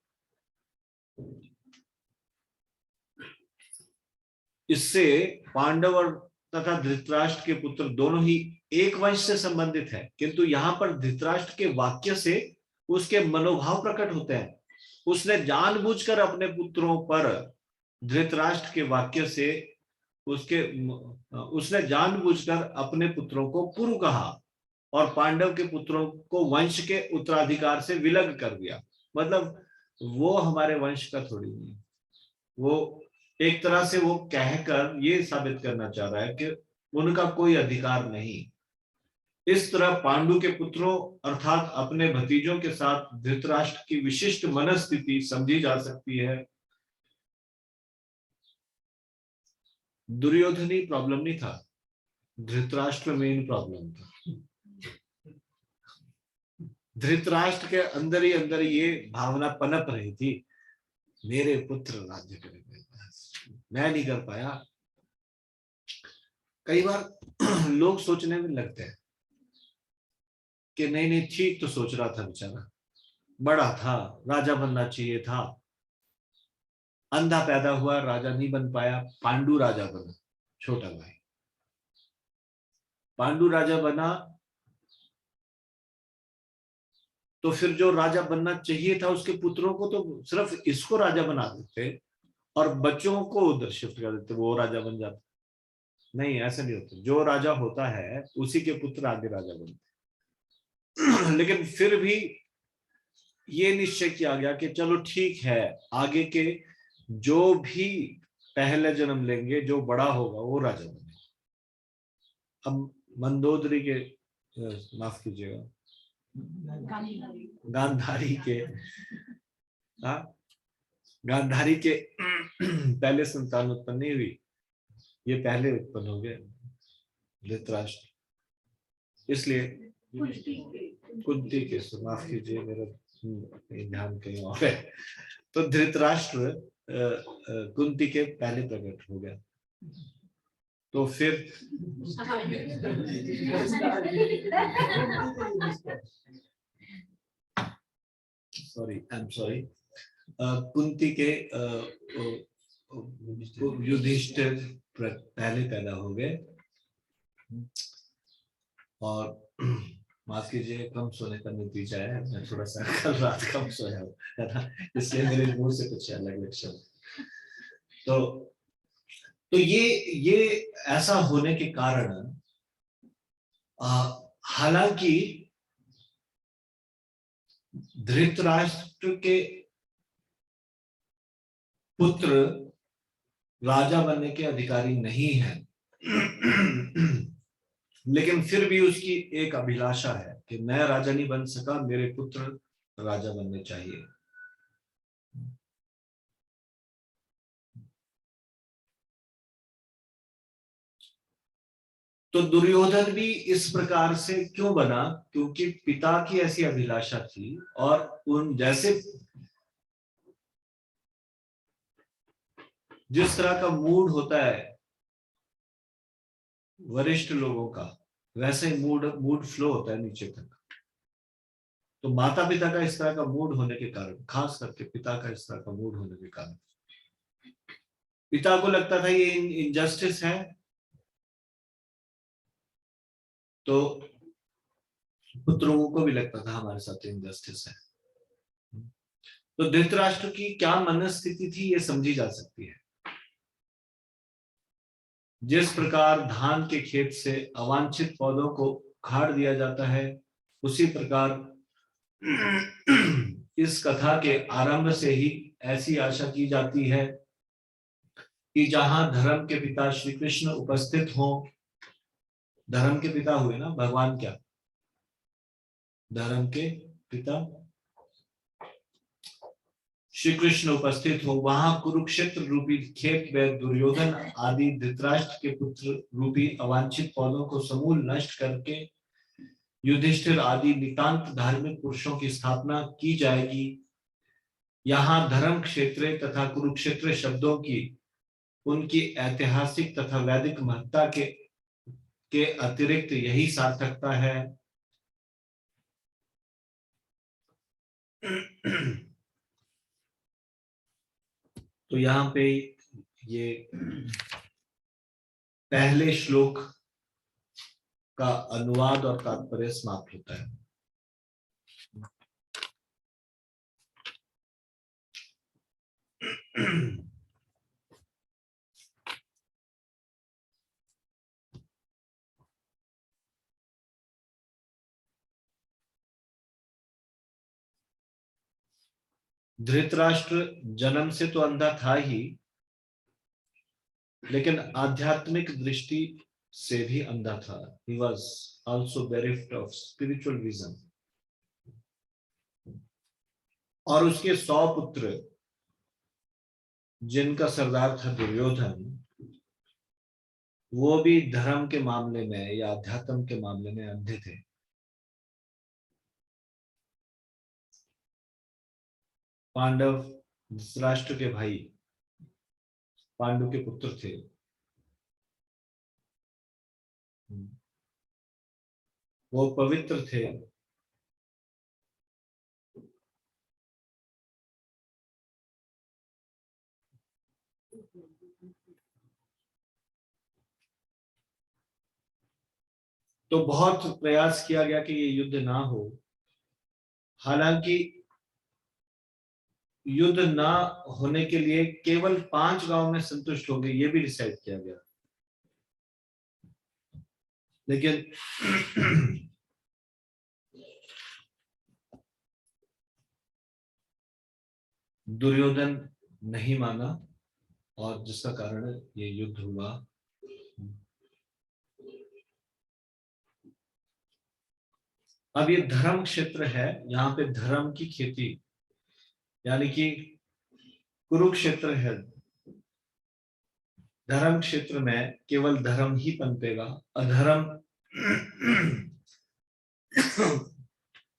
इससे पांडव और तथा धृतराष्ट्र के पुत्र दोनों ही एक वंश से संबंधित है, किंतु यहां पर धृतराष्ट्र के वाक्य से उसके मनोभाव प्रकट होते हैं। उसने जानबूझकर अपने पुत्रों पर, धृतराष्ट्र के वाक्य से उसने जानबूझकर अपने पुत्रों को पुरु कहा और पांडव के पुत्रों को वंश के उत्तराधिकार से विलग कर दिया। मतलब वो हमारे वंश का थोड़ी नहीं, वो एक तरह से वो कहकर ये साबित करना चाह रहा है कि उनका कोई अधिकार नहीं। इस तरह पांडु के पुत्रों अर्थात अपने भतीजों के साथ धृतराष्ट्र की विशिष्ट मनस्थिति समझी जा सकती है। दुर्योधनी प्रॉब्लम नहीं था, धृतराष्ट्र मेन प्रॉब्लम था। धृतराष्ट्र के अंदर ही अंदर ये भावना पनप रही थी, मेरे पुत्र राज्य करेंगे, मैं नहीं कर पाया। कई बार लोग सोचने में लगते हैं कि नहीं नहीं ठीक तो सोच रहा था बेचारा, बड़ा था, राजा बनना चाहिए था, अंधा पैदा हुआ, राजा नहीं बन पाया, पांडु राजा बना, छोटा भाई पांडु राजा बना, तो फिर जो राजा बनना चाहिए था उसके पुत्रों को तो सिर्फ इसको राजा बना देते और बच्चों को उधर शिफ्ट कर देते, वो राजा बन जाता। नहीं, ऐसा नहीं होता, जो राजा होता है उसी के पुत्र आगे राजा बनते। लेकिन फिर भी ये निश्चय किया गया कि चलो ठीक है, आगे के जो भी पहले जन्म लेंगे, जो बड़ा होगा वो राजा बनेगा। अब मंदोदरी के, माफ कीजिएगा, गांधारी के, हाँ, गांधारी के पहले संतान उत्पन्न नहीं हुई, ये पहले उत्पन्न हो गए धृतराष्ट्र, इसलिए कुंती के, माफ कीजिए मेरा ध्यान कहीं और है। तो धृतराष्ट्र कुंती के पहले प्रकट हो गया, तो फिर आई एम सॉरी, कुंती के युधिष्ठिर पहले पैदा हो गए, और माफ कीजिए कम सोने का नतीजा है, मैं थोड़ा सा कल रात कम सोया हूँ, है ना, इसलिए मेरे मुंह से कुछ अलग अलग शब्द। तो ये ऐसा होने के कारण, हालांकि धृतराष्ट्र के पुत्र राजा बनने के अधिकारी नहीं है, लेकिन फिर भी उसकी एक अभिलाषा है कि मैं राजा नहीं बन सका, मेरे पुत्र राजा बनने चाहिए। तो दुर्योधन भी इस प्रकार से क्यों बना? क्योंकि पिता की ऐसी अभिलाषा थी, और उन जैसे जिस तरह का मूड होता है वरिष्ठ लोगों का, वैसे ही मूड फ्लो होता है नीचे तक। तो माता पिता का इस तरह का मूड होने के कारण, खास करके पिता का इस तरह का मूड होने के कारण, पिता को लगता था ये इनजस्टिस है, तो पुत्रों को भी लगता था हमारे साथ इनजस्टिस है। तो धृतराष्ट्र की क्या मनस्थिति थी ये समझी जा सकती है। जिस प्रकार धान के खेत से अवांछित पौधों को उखाड़ दिया जाता है, उसी प्रकार इस कथा के आरंभ से ही ऐसी आशा की जाती है कि जहां धर्म के पिता श्री कृष्ण उपस्थित हों, धर्म के पिता हुए ना भगवान, क्या धर्म के पिता श्री कृष्ण उपस्थित हो, वहां कुरुक्षेत्र रूपी खेत में दुर्योधन आदि धृतराष्ट्र के पुत्र रूपी अवांछित पौधों को समूल नष्ट करके युधिष्ठिर आदि नितांत धार्मिक पुरुषों की स्थापना की जाएगी। यहाँ धर्म क्षेत्र तथा कुरुक्षेत्र शब्दों की उनकी ऐतिहासिक तथा वैदिक महत्ता के अतिरिक्त यही सार्थकता है। तो यहाँ पे ये पहले श्लोक का अनुवाद और तात्पर्य समाप्त होता है। धृतराष्ट्र जन्म से तो अंधा था ही, लेकिन आध्यात्मिक दृष्टि से भी अंधा था। He was also bereft of spiritual vision। और उसके 100 पुत्र, जिनका सरदार था दुर्योधन, वो भी धर्म के मामले में या अध्यात्म के मामले में अंधे थे। पांडव धृतराष्ट्र के भाई, पांडु के पुत्र थे। वो पवित्र थे, तो बहुत प्रयास किया गया कि ये युद्ध ना हो। हालांकि युद्ध ना होने के लिए केवल 5 गांव में संतुष्ट हो गए, ये भी डिसाइड किया गया। लेकिन दुर्योधन नहीं माना, और जिसका कारण ये युद्ध हुआ। अब ये धर्म क्षेत्र है, यहाँ पे धर्म की खेती, यानी कि कुरुक्षेत्र है। धर्म क्षेत्र में केवल धर्म ही पनपेगा, अधर्म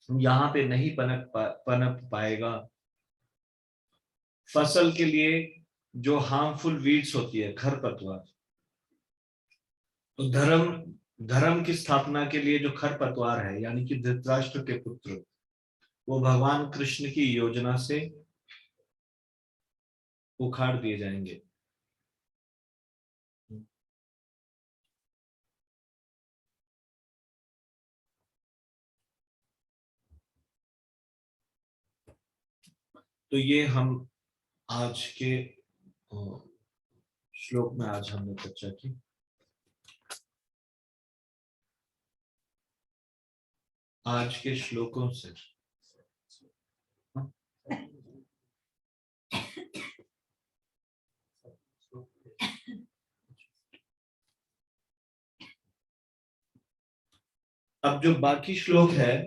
यहाँ पे नहीं पनप पाएगा। फसल के लिए जो हार्मफुल वीड्स होती है, खरपतवार, तो धर्म की स्थापना के लिए जो खरपतवार है, यानी कि धृतराष्ट्र के पुत्र, वो भगवान कृष्ण की योजना से उखाड़ दिए जाएंगे। तो ये हम आज के श्लोक में आज हमने चर्चा की। आज के श्लोकों से अब जो बाकी श्लोक है,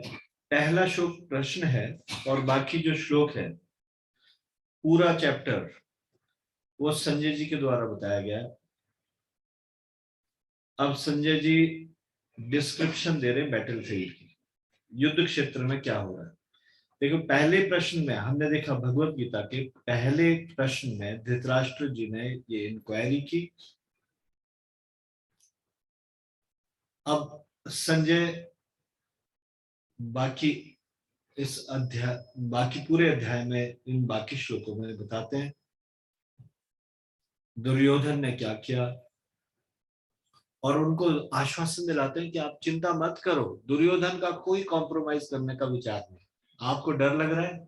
पहला श्लोक प्रश्न है, और बाकी जो श्लोक है पूरा चैप्टर, वो संजय जी के द्वारा बताया गया है। अब संजय जी डिस्क्रिप्शन दे रहे हैं बैटलफील्ड की, युद्ध क्षेत्र में क्या हो रहा है। देखो, पहले प्रश्न में हमने देखा, भगवत गीता के पहले प्रश्न में धृतराष्ट्र जी ने ये इंक्वायरी की। अब संजय बाकी इस अध्याय, बाकी पूरे अध्याय में इन बाकी श्लोकों में बताते हैं दुर्योधन ने क्या किया, और उनको आश्वासन दिलाते हैं कि आप चिंता मत करो, दुर्योधन का कोई कॉम्प्रोमाइज करने का विचार नहीं। आपको डर लग रहा है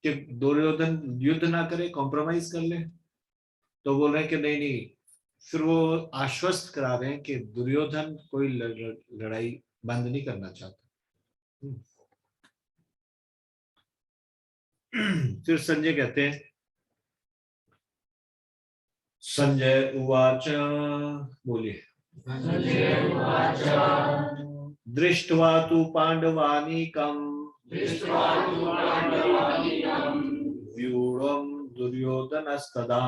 कि दुर्योधन युद्ध ना करे, कॉम्प्रोमाइज कर ले, तो बोल रहे हैं कि नहीं नहीं, फिर वो आश्वस्त करा रहे हैं कि दुर्योधन कोई लड़ाई बंद नहीं करना चाहता। फिर संजय कहते हैं, संजय उवाच, बोलिए, दृष्ट्वा तु पांडवानीकम् व्यूढम् दुर्योधनस्तदा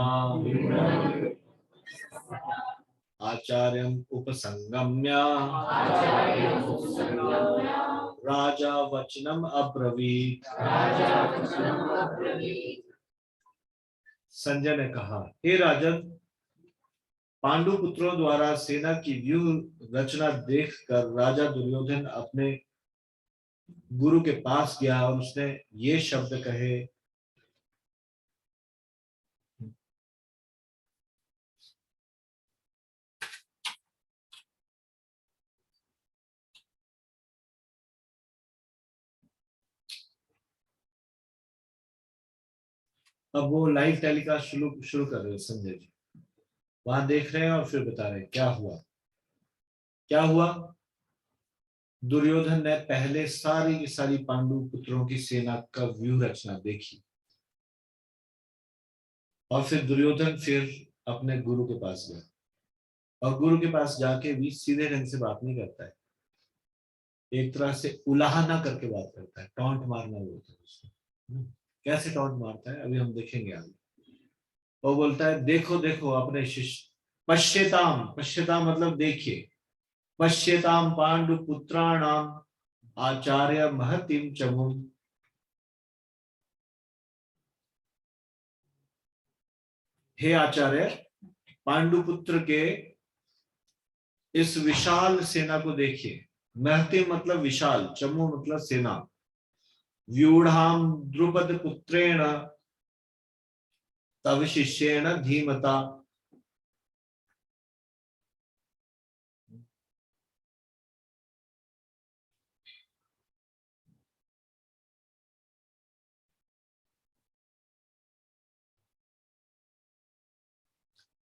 आचार्यम् उपसंगम्य राजा वचनम् अब्रवीत्। संजय ने कहा, हे राजन, पांडु पुत्रों द्वारा सेना की व्यूह रचना देखकर राजा दुर्योधन अपने गुरु के पास गया और उसने ये शब्द कहे, अब वो लाइव टेलीकास्ट शुरू कर रहे हैं संजय जी, वहां देख रहे हैं और फिर बता रहे हैं क्या हुआ। क्या हुआ? दुर्योधन ने पहले सारी की सारी पांडु पुत्रों की सेना का व्यूह रचना देखी, और फिर दुर्योधन फिर अपने गुरु के पास गया, और गुरु के पास जाके भी सीधे ढंग से बात नहीं करता है, एक तरह से उलाहना करके बात करता है, टॉन्ट मारना बोलते हैं उसको। कैसे टॉन्ट मारता है अभी हम देखेंगे आगे। वो बोलता है, देखो देखो अपने शिष्य, पश्यताम, पश्यताम मतलब देखिए, पश्यताम पांडु पुत्राणाम आचार्य महतिम चमुम। हे आचार्य, पांडुपुत्र के इस विशाल सेना को देखिए। महतिम मतलब विशाल, चमु मतलब सेना। व्यूढ़ाम द्रुपद पुत्रेण तव शिष्येण धीमता।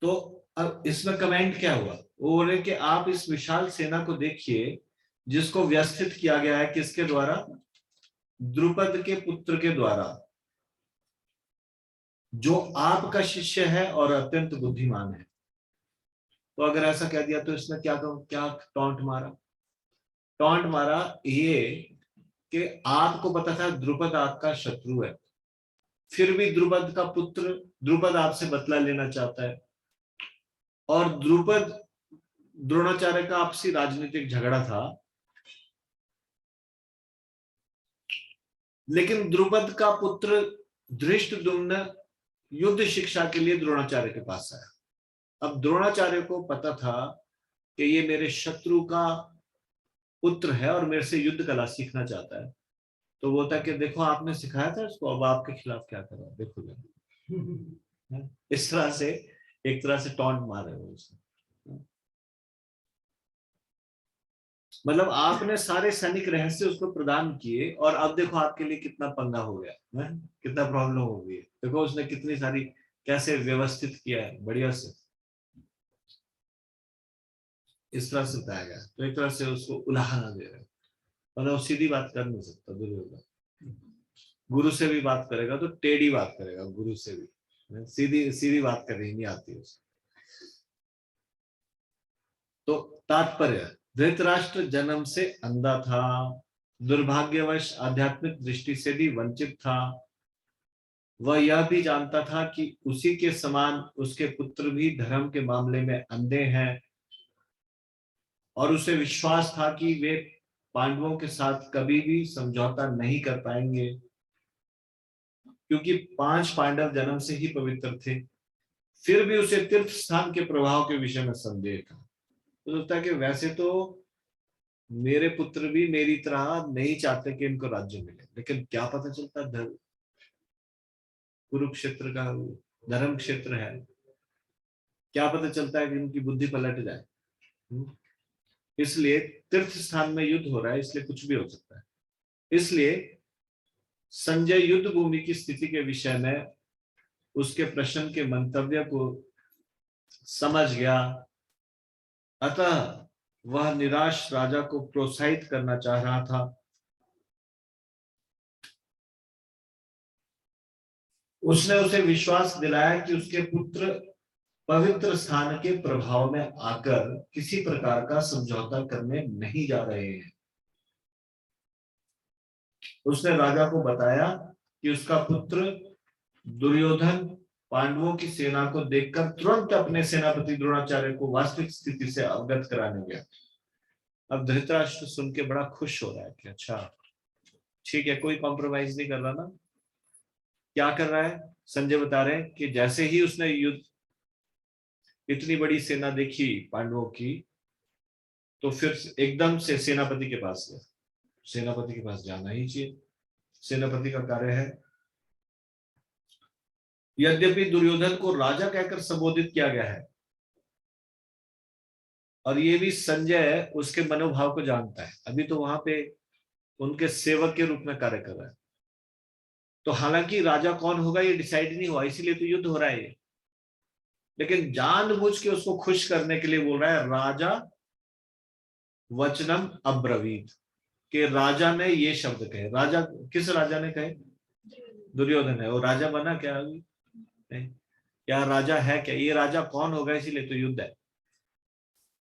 तो अब इसमें कमेंट क्या हुआ? वो बोले कि आप इस विशाल सेना को देखिए जिसको व्यवस्थित किया गया है किसके द्वारा? द्रुपद के पुत्र के द्वारा, जो आपका शिष्य है और अत्यंत बुद्धिमान है। तो अगर ऐसा कह दिया तो इसने क्या क्या टॉन्ट मारा? टॉन्ट मारा ये कि आपको पता था द्रुपद आपका शत्रु है, फिर भी द्रुपद का पुत्र द्रुपद आपसे बदला लेना चाहता है, और द्रुपद द्रोणाचार्य का आपसी राजनीतिक झगड़ा था, लेकिन द्रुपद का पुत्र धृष्टद्युम्न युद्ध शिक्षा के लिए द्रोणाचार्य के पास आया। अब द्रोणाचार्य को पता था कि ये मेरे शत्रु का पुत्र है और मेरे से युद्ध कला सीखना चाहता है, तो बोलता कि देखो आपने सिखाया था इसको, अब आपके खिलाफ क्या कर रहा है, देखो। इस तरह से एक तरह से टॉन्ट मार रहे हो उसने। मतलब आपने सारे सैनिक रहस्य उसको प्रदान किए और अब देखो आपके लिए कितना पंगा हो गया है, कितना प्रॉब्लम हो गई है। देखो उसने कितनी सारी कैसे व्यवस्थित किया है बढ़िया से, इस तरह से बताया गया। तो एक तरह से उसको उलाहना दे रहे हैं, मतलब सीधी बात कर नहीं सकता दुर्योधन। गुरु से भी बात करेगा तो टेढ़ी बात करेगा, गुरु से भी सीधी सीधी बात करनी नहीं आती उसे। तो तात्पर्य, धृतराष्ट्र जन्म से अंधा था, दुर्भाग्यवश आध्यात्मिक दृष्टि से भी वंचित था। वह यह भी जानता था कि उसी के समान उसके पुत्र भी धर्म के मामले में अंधे हैं, और उसे विश्वास था कि वे पांडवों के साथ कभी भी समझौता नहीं कर पाएंगे, क्योंकि 5 पांडव जन्म से ही पवित्र थे। फिर भी उसे तीर्थ स्थान के प्रभाव के विषय में संदेह था। तो लगता है कि वैसे तो मेरे पुत्र भी मेरी तरह नहीं चाहते कि इनको राज्य मिले, लेकिन क्या पता चलता धर्म, कुरुक्षेत्र का धर्म क्षेत्र है, क्या पता चलता है कि इनकी बुद्धि पलट जाए। इसलिए तीर्थ स्थान में युद्ध हो रहा है, इसलिए कुछ भी हो सकता है। इसलिए संजय युद्ध भूमि की स्थिति के विषय में उसके प्रश्न के मंतव्य को समझ गया, अतः वह निराश राजा को प्रोत्साहित करना चाह रहा था। उसने उसे विश्वास दिलाया कि उसके पुत्र पवित्र स्थान के प्रभाव में आकर किसी प्रकार का समझौता करने नहीं जा रहे हैं। उसने राजा को बताया कि उसका पुत्र दुर्योधन पांडवों की सेना को देखकर तुरंत अपने सेनापति द्रोणाचार्य को वास्तविक स्थिति से अवगत कराने गया। अब धृतराष्ट्र सुन के बड़ा खुश हो रहा है कि अच्छा ठीक है, कोई कॉम्प्रोमाइज नहीं कर रहा ना। क्या कर रहा है? संजय बता रहे हैं कि जैसे ही उसने युद्ध, इतनी बड़ी सेना देखी पांडवों की, तो फिर एकदम से सेनापति के पास गया। सेनापति के पास जाना ही चाहिए, सेनापति का कार्य है। यद्यपि दुर्योधन को राजा कहकर संबोधित किया गया है, और ये भी संजय उसके मनोभाव को जानता है, अभी तो वहां पे उनके सेवक के रूप में कार्य कर रहा है। तो हालांकि राजा कौन होगा ये डिसाइड नहीं हुआ, इसीलिए तो युद्ध हो रहा है ये, लेकिन जानबूझ के उसको खुश करने के लिए बोल रहा है राजा वचनम अब्रवीत, कि राजा ने ये शब्द कहे। राजा किस राजा ने कहे? दुर्योधन है। और राजा बना क्या अभी? नहीं। क्या राजा है क्या? ये राजा कौन होगा, इसीलिए तो युद्ध है।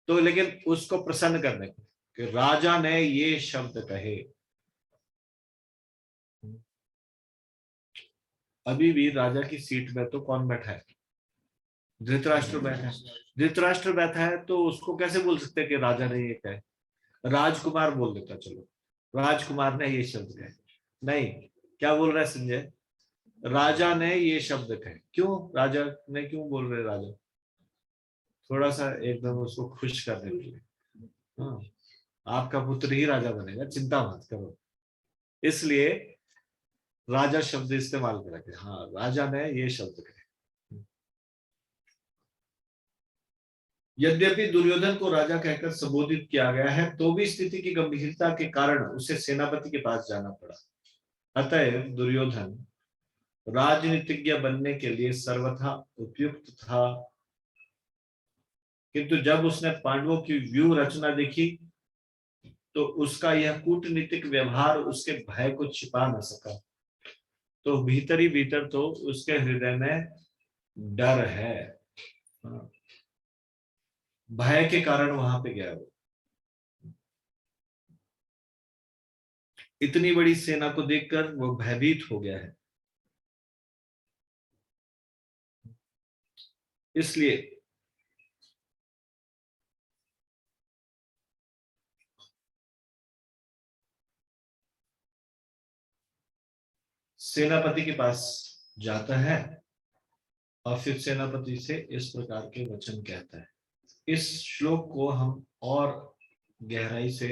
तो लेकिन उसको प्रसन्न करने को कि राजा ने ये शब्द कहे। अभी भी राजा की सीट में तो कौन बैठा है? धृतराष्ट्र बैठा है। धृतराष्ट्र बैठा है तो उसको कैसे बोल सकते हैं कि राजा ने ये कहे? राजकुमार बोल देता, चलो राजकुमार ने ये शब्द कहे। नहीं, क्या बोल रहा है संजय? राजा ने ये शब्द कहे। क्यों राजा ने क्यों बोल रहे? राजा थोड़ा सा एकदम उसको खुश करने के लिए, हाँ आपका पुत्र ही राजा बनेगा, चिंता मत करो, इसलिए राजा शब्द इस्तेमाल करा के, हाँ राजा ने ये शब्द कहे। यद्यपि दुर्योधन को राजा कहकर संबोधित किया गया है, तो भी स्थिति की गंभीरता के कारण उसे सेनापति के पास जाना पड़ा। अतएव दुर्योधन राजनीतिज्ञ बनने के लिए सर्वथा उपयुक्त था, किंतु जब उसने पांडवों की व्यूह रचना देखी तो उसका यह कूटनीतिक व्यवहार उसके भय को छिपा न सका। तो भीतर ही भीतर तो उसके हृदय में डर है, भय के कारण वहां पे गया वो। इतनी बड़ी सेना को देखकर वो भयभीत हो गया है। इसलिए सेनापति के पास जाता है और फिर सेनापति से इस प्रकार के वचन कहता है। इस श्लोक को हम और गहराई से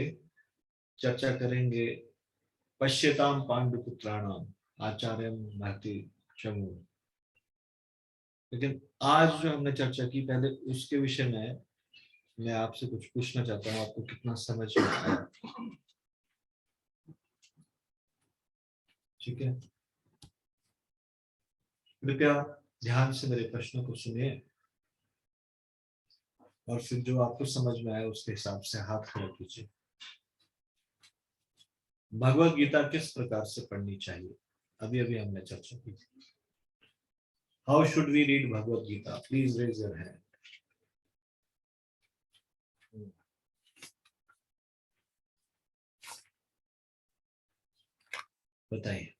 चर्चा करेंगे। पश्यताम पांडुपुत्राणाम आचार्यम महति चमू। लेकिन आज जो हमने चर्चा की, पहले उसके विषय में मैं आपसे कुछ पूछना चाहता हूँ, आपको कितना समझ में आया? ठीक है, कृपया ध्यान से मेरे प्रश्नों को सुनिए और फिर जो आपको समझ में आए उसके हिसाब से हाथ खड़ा कीजिए। भगवत गीता किस प्रकार से पढ़नी चाहिए, अभी अभी हमने चर्चा की थी। How should we read Bhagavad Gita? Please raise your hand. बताइए।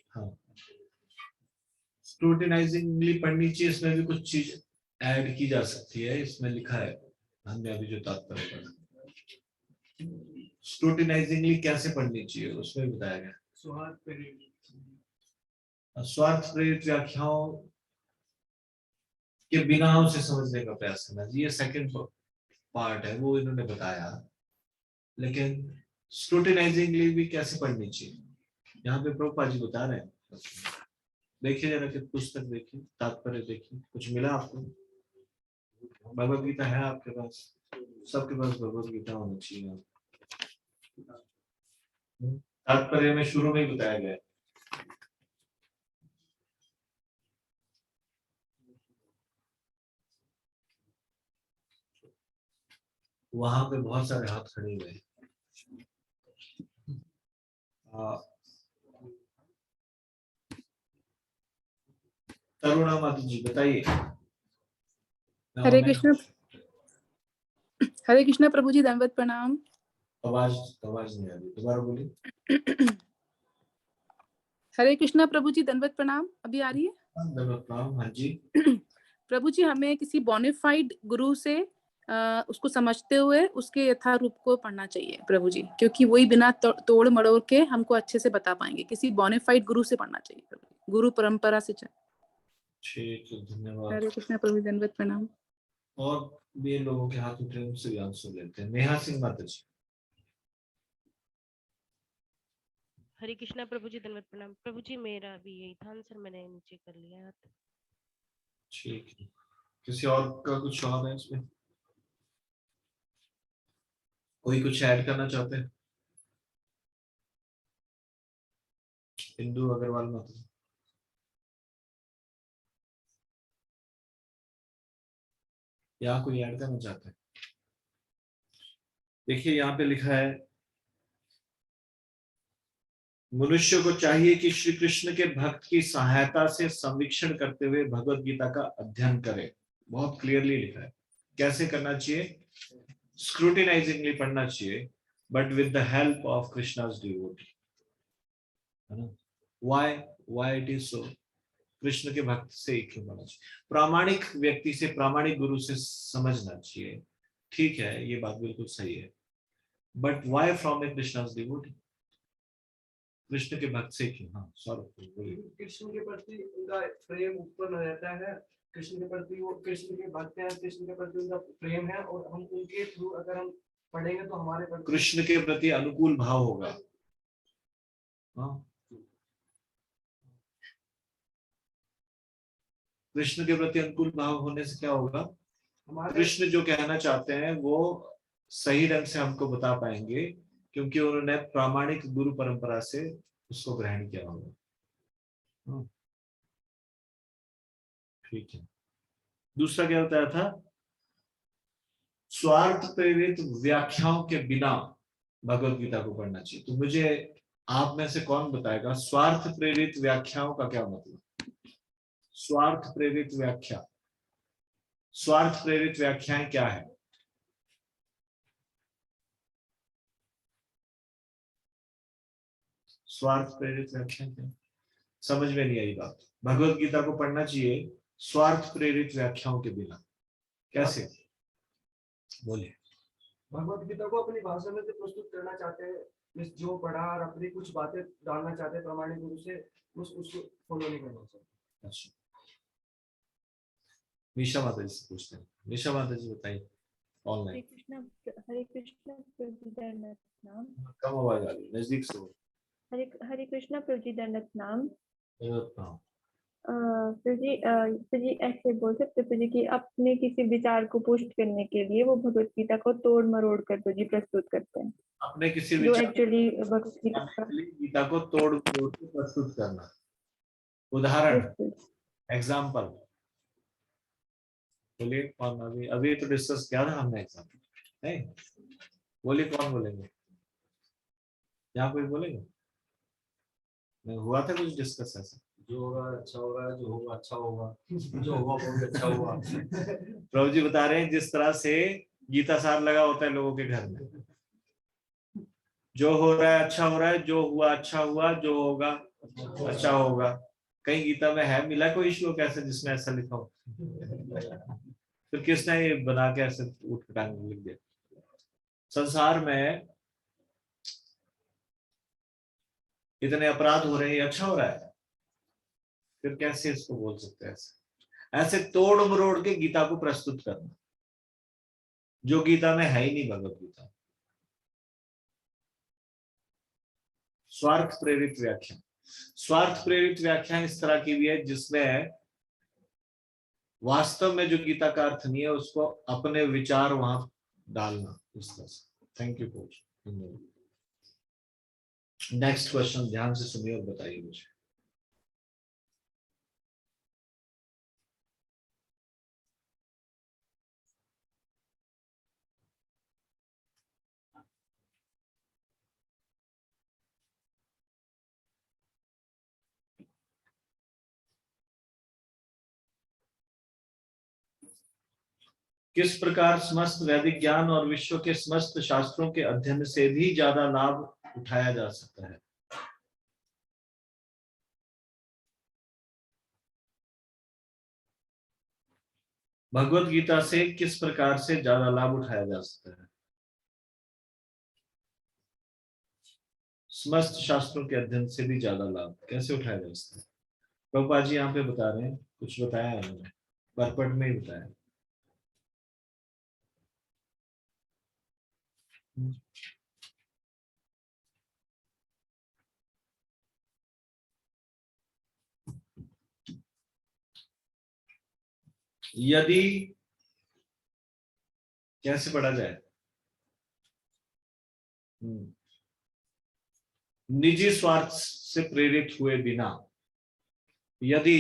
हाँ, स्क्रूटिनाइजिंगली पढ़नी चाहिए। इसमें भी कुछ चीज ऐड की जा सकती है, इसमें लिखा है, हमने अभी जो तात्पर्य पढ़ा। स्क्रूटिनाइजिंगली कैसे पढ़नी चाहिए उसमें बताया गया। स्वार्थ प्रेरित व्याख्याओं के बिना उसे समझने का प्रयास करना। ये सेकंड पार्ट है, वो इन्होंने बताया। लेकिन स्क्रूटिनाइजिंगली भी कैसे पढ़नी चाहिए, यहाँ पे प्रभुपाद जी बता रहे हैं। देखिए जरा कि पुस्तक देखिए, तात्पर्य देखिए, कुछ मिला आपको? भगवत गीता है आपके पास? सबके पास भगवत गीता होना चाहिए। तात्पर्य में शुरू में ही बताया गया है। वहां पे बहुत सारे हाथ खड़े हुए हैं। तरुणा माता जी बताइए। हरे कृष्ण। हरे कृष्ण प्रभु जी, दंडवत प्रणाम। आवाज नहीं आ रही, दोबारा बोलिए। हरे कृष्ण प्रभु जी, दंडवत प्रणाम। अभी आ रही है? दंडवत प्रणाम। हाँ जी। प्रभु जी, हमें किसी बोनाफाइड गुरु से उसको समझते हुए उसके यथारूप को पढ़ना चाहिए प्रभु जी, क्योंकि वही बिना तोड़ मड़ोड़ के हमको अच्छे से बता पाएंगे। किसी बोनाफाइड गुरु से पढ़ना चाहिए प्रभु जी, गुरु परंपरा से चाहिए। ठीक है, धन्यवाद। हरे कृष्ण प्रभु जी, दंडवत प्रणाम। और भी लोगों के हाथ उठे, उनसे भी आंसर लेते हैं। नेहा सिंह माता जी। हरे कृष्णा प्रभु जी, धन्यवाद प्रणाम। प्रभु जी मेरा भी यही था आंसर, मैंने नीचे कर लिया हाथ। ठीक है, किसी और का कुछ सवाल है इसमें? कोई कुछ ऐड करना चाहते हैं? इंदु अग्रवाल माता, यहाँ कोई ऐड करना चाहते हैं? देखिए यहाँ पे लिखा है, मनुष्य को चाहिए कि श्री कृष्ण के भक्त की सहायता से संवीक्षण करते हुए भगवत गीता का अध्ययन करे। बहुत क्लियरली लिखा है कैसे करना चाहिए। स्क्रूटिनाइजिंगली पढ़ना चाहिए, but with the help of Krishna's devotee, है ना। Why it is so? Krishna के भक्त से ही क्यों पढ़ना चाहिए? प्रामाणिक व्यक्ति से, प्रामाणिक गुरु से समझना चाहिए, ठीक है, ये बात बिल्कुल सही है। But why from A Krishna's devotee? Krishna के भक्त से क्यों? हाँ सॉरी, कृष्ण के प्रति उनका प्रेम उत्पन्न रहता है। कृष्ण के प्रति वो कृष्ण के भक्त हैं, कृष्ण के प्रति उनका प्रेम है, और हम उनके थ्रू अगर हम पढ़ेंगे तो हमारे प्रति कृष्ण के प्रति अनुकूल भाव होगा। हाँ, कृष्ण के प्रति अनुकूल भाव होने से क्या होगा? कृष्ण जो कहना चाहते हैं वो सही ढंग से हमको बता पाएंगे, क्योंकि उन्होंने प्रामाणिक गुरु परंपरा से उसको ग्रहण किया होगा। ठीक है, दूसरा क्या बताया था? स्वार्थ प्रेरित व्याख्याओं के बिना भगवत गीता को पढ़ना चाहिए। तो मुझे आप में से कौन बताएगा स्वार्थ प्रेरित व्याख्याओं का क्या मतलब? स्वार्थ प्रेरित व्याख्या, स्वार्थ प्रेरित व्याख्याएं क्या है? स्वार्थ प्रेरित व्याख्या क्या? समझ में नहीं आई बात। भगवत गीता को पढ़ना चाहिए स्वार्थ प्रेरित व्याख्याओं के बिना। कैसे? बोलिए। भगवत गीता को अपनी भाषा में प्रस्तुत करना चाहते हैं, जो पढ़ा और अपनी कुछ बातें डालना चाहते हैं प्रामाणिक गुरु से, उसको फॉलो नहीं करना चाहिए। अच्छा, निशा माता जी से पूछते हैं। निशा माता जी बताइए ऑनलाइन। हरे कृष्ण प्रभु दंडवत नाम। कम आवाज आ रही, नजदीक से हो। हरे कृष्ण प्रभु जी, दंडवत नाम। हाँ। प्रभु जी ऐसे बोल सकते प्रभु जी कि अपने किसी विचार को पुष्ट करने के लिए वो भगवत गीता को तोड़ मरोड़ कर प्रभु जी प्रस्तुत करते हैं। अपने किसी जो विचार एक्चुअली भगवत गीता का गीता को तोड़ मरोड़ के प्रस्तुत करना। उदाहरण, एग्जाम्पल बोलिए कौन? अभी तो डिस्कस किया ना हमने एग्जाम्पल, नहीं? बोलिए कौन बोलेंगे? यहाँ कोई बोलेंगे? नहीं हुआ था कुछ डिस्कस ऐसा? जो होगा अच्छा होगा, जो होगा अच्छा होगा, जो होगा बहुत अच्छा होगा। प्रभु जी बता रहे हैं जिस तरह से गीता सार लगा होता है लोगों के घर में, जो हो रहा है अच्छा हो रहा है, जो हुआ अच्छा हुआ, जो होगा अच्छा होगा। कहीं गीता में है मिला कोई श्लोक ऐसा जिसमें ऐसा लिखा हो? फिर किसने ये बना के ऐसे उठ टांग लिख दिया? संसार में इतने अपराध हो रहे हैं, ये अच्छा हो रहा है? फिर कैसे इसको बोल सकते हैं? ऐसे तोड़ मरोड़ के गीता को प्रस्तुत करना जो गीता में है ही नहीं, भगवत गीता। स्वार्थ प्रेरित व्याख्या, स्वार्थ प्रेरित व्याख्या इस तरह की भी है जिसमें वास्तव में जो गीता का अर्थ नहीं है उसको अपने विचार वहां डालना इस तरह से। Thank you coach. Next question ध्यान से सुनिए और बताइए मुझे। किस प्रकार समस्त वैदिक ज्ञान और विश्व के समस्त शास्त्रों के अध्ययन से भी ज्यादा लाभ उठाया जा सकता है? भगवत गीता से किस प्रकार से ज्यादा लाभ उठाया जा सकता है? समस्त शास्त्रों के अध्ययन से भी ज्यादा लाभ कैसे उठाया जा सकता है? प्रभुपाद जी यहाँ पे बता रहे हैं, कुछ बताया है उन्होंने, बरपट में ही बताया। यदि कैसे पढ़ा जाए? निजी स्वार्थ से प्रेरित हुए बिना यदि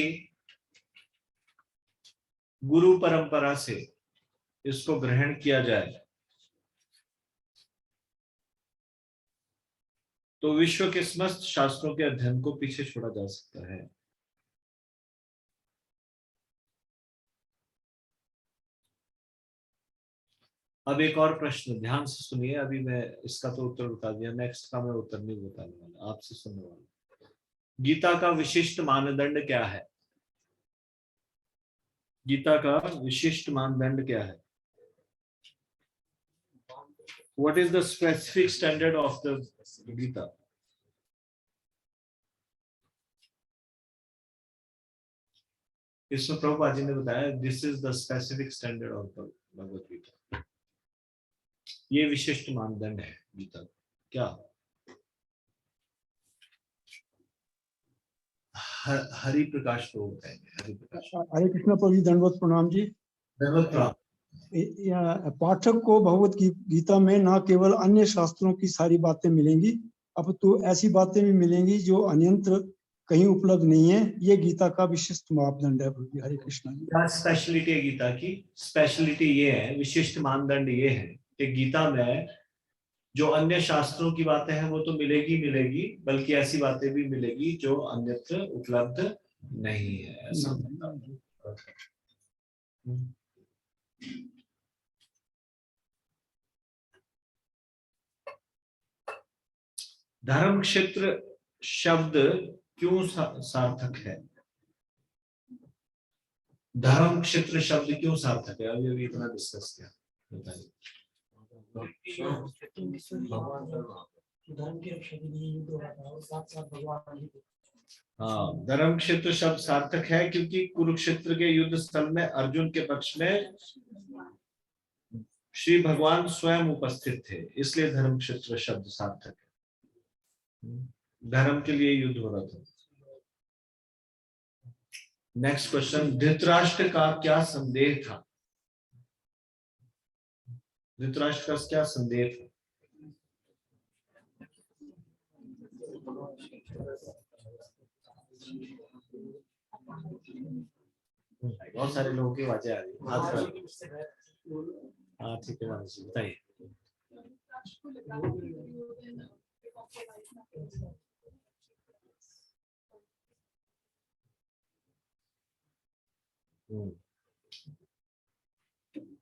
गुरु परंपरा से इसको ग्रहण किया जाए तो विश्व के समस्त शास्त्रों के अध्ययन को पीछे छोड़ा जा सकता है। अब एक और प्रश्न ध्यान से सुनिए, अभी मैं इसका तो उत्तर बता दिया, नेक्स्ट का मैं उत्तर नहीं बताने वाला, आपसे सुनने वाला। गीता का विशिष्ट मानदंड क्या है? गीता का विशिष्ट मानदंड क्या है? What is the specific standard of the Gita? इसमें प्रभुपाद जी ने बताया this is the specific standard of the Bhagwat Gita. ये विशिष्ट मानदंड है गीता। क्या? हरि प्रकाश को बताएंगे। हरि प्रकाश। हरे कृष्ण प्रभु जी, दंडवत प्रणाम जी। दंडवत प्रणाम। पाठक को भगवत गीता में न केवल अन्य शास्त्रों की सारी बातें मिलेंगी, अब तो ऐसी बातें भी मिलेंगी जो अन्यत्र कहीं उपलब्ध नहीं है। ये गीता का विशिष्ट मापदंड है। हरे कृष्ण जी। क्या स्पेशलिटी है गीता की? स्पेशलिटी ये है, विशिष्ट मानदंड ये है कि गीता में जो अन्य शास्त्रों की बातें हैं वो तो मिलेगी मिलेगी, बल्कि ऐसी बातें भी मिलेगी जो अन्यत्र उपलब्ध नहीं है। ऐसा धर्म क्षेत्र शब्द क्यों सार्थक है? धर्म क्षेत्र शब्द क्यों सार्थक है? अभी इतना डिस्कस किया, बताइए। हाँ, धर्म क्षेत्र शब्द सार्थक है क्योंकि कुरुक्षेत्र के युद्ध स्थल में अर्जुन के पक्ष में श्री भगवान स्वयं उपस्थित थे, इसलिए धर्म क्षेत्र शब्द सार्थक है। धर्म के लिए युद्ध हो रहा था। नेक्स्ट क्वेश्चन, धृतराष्ट्र का क्या संदेह था? धृतराष्ट्र का क्या संदेह था? बहुत सारे लोगों की आवाजें आ रही है। हाँ ठीक है, बताइए।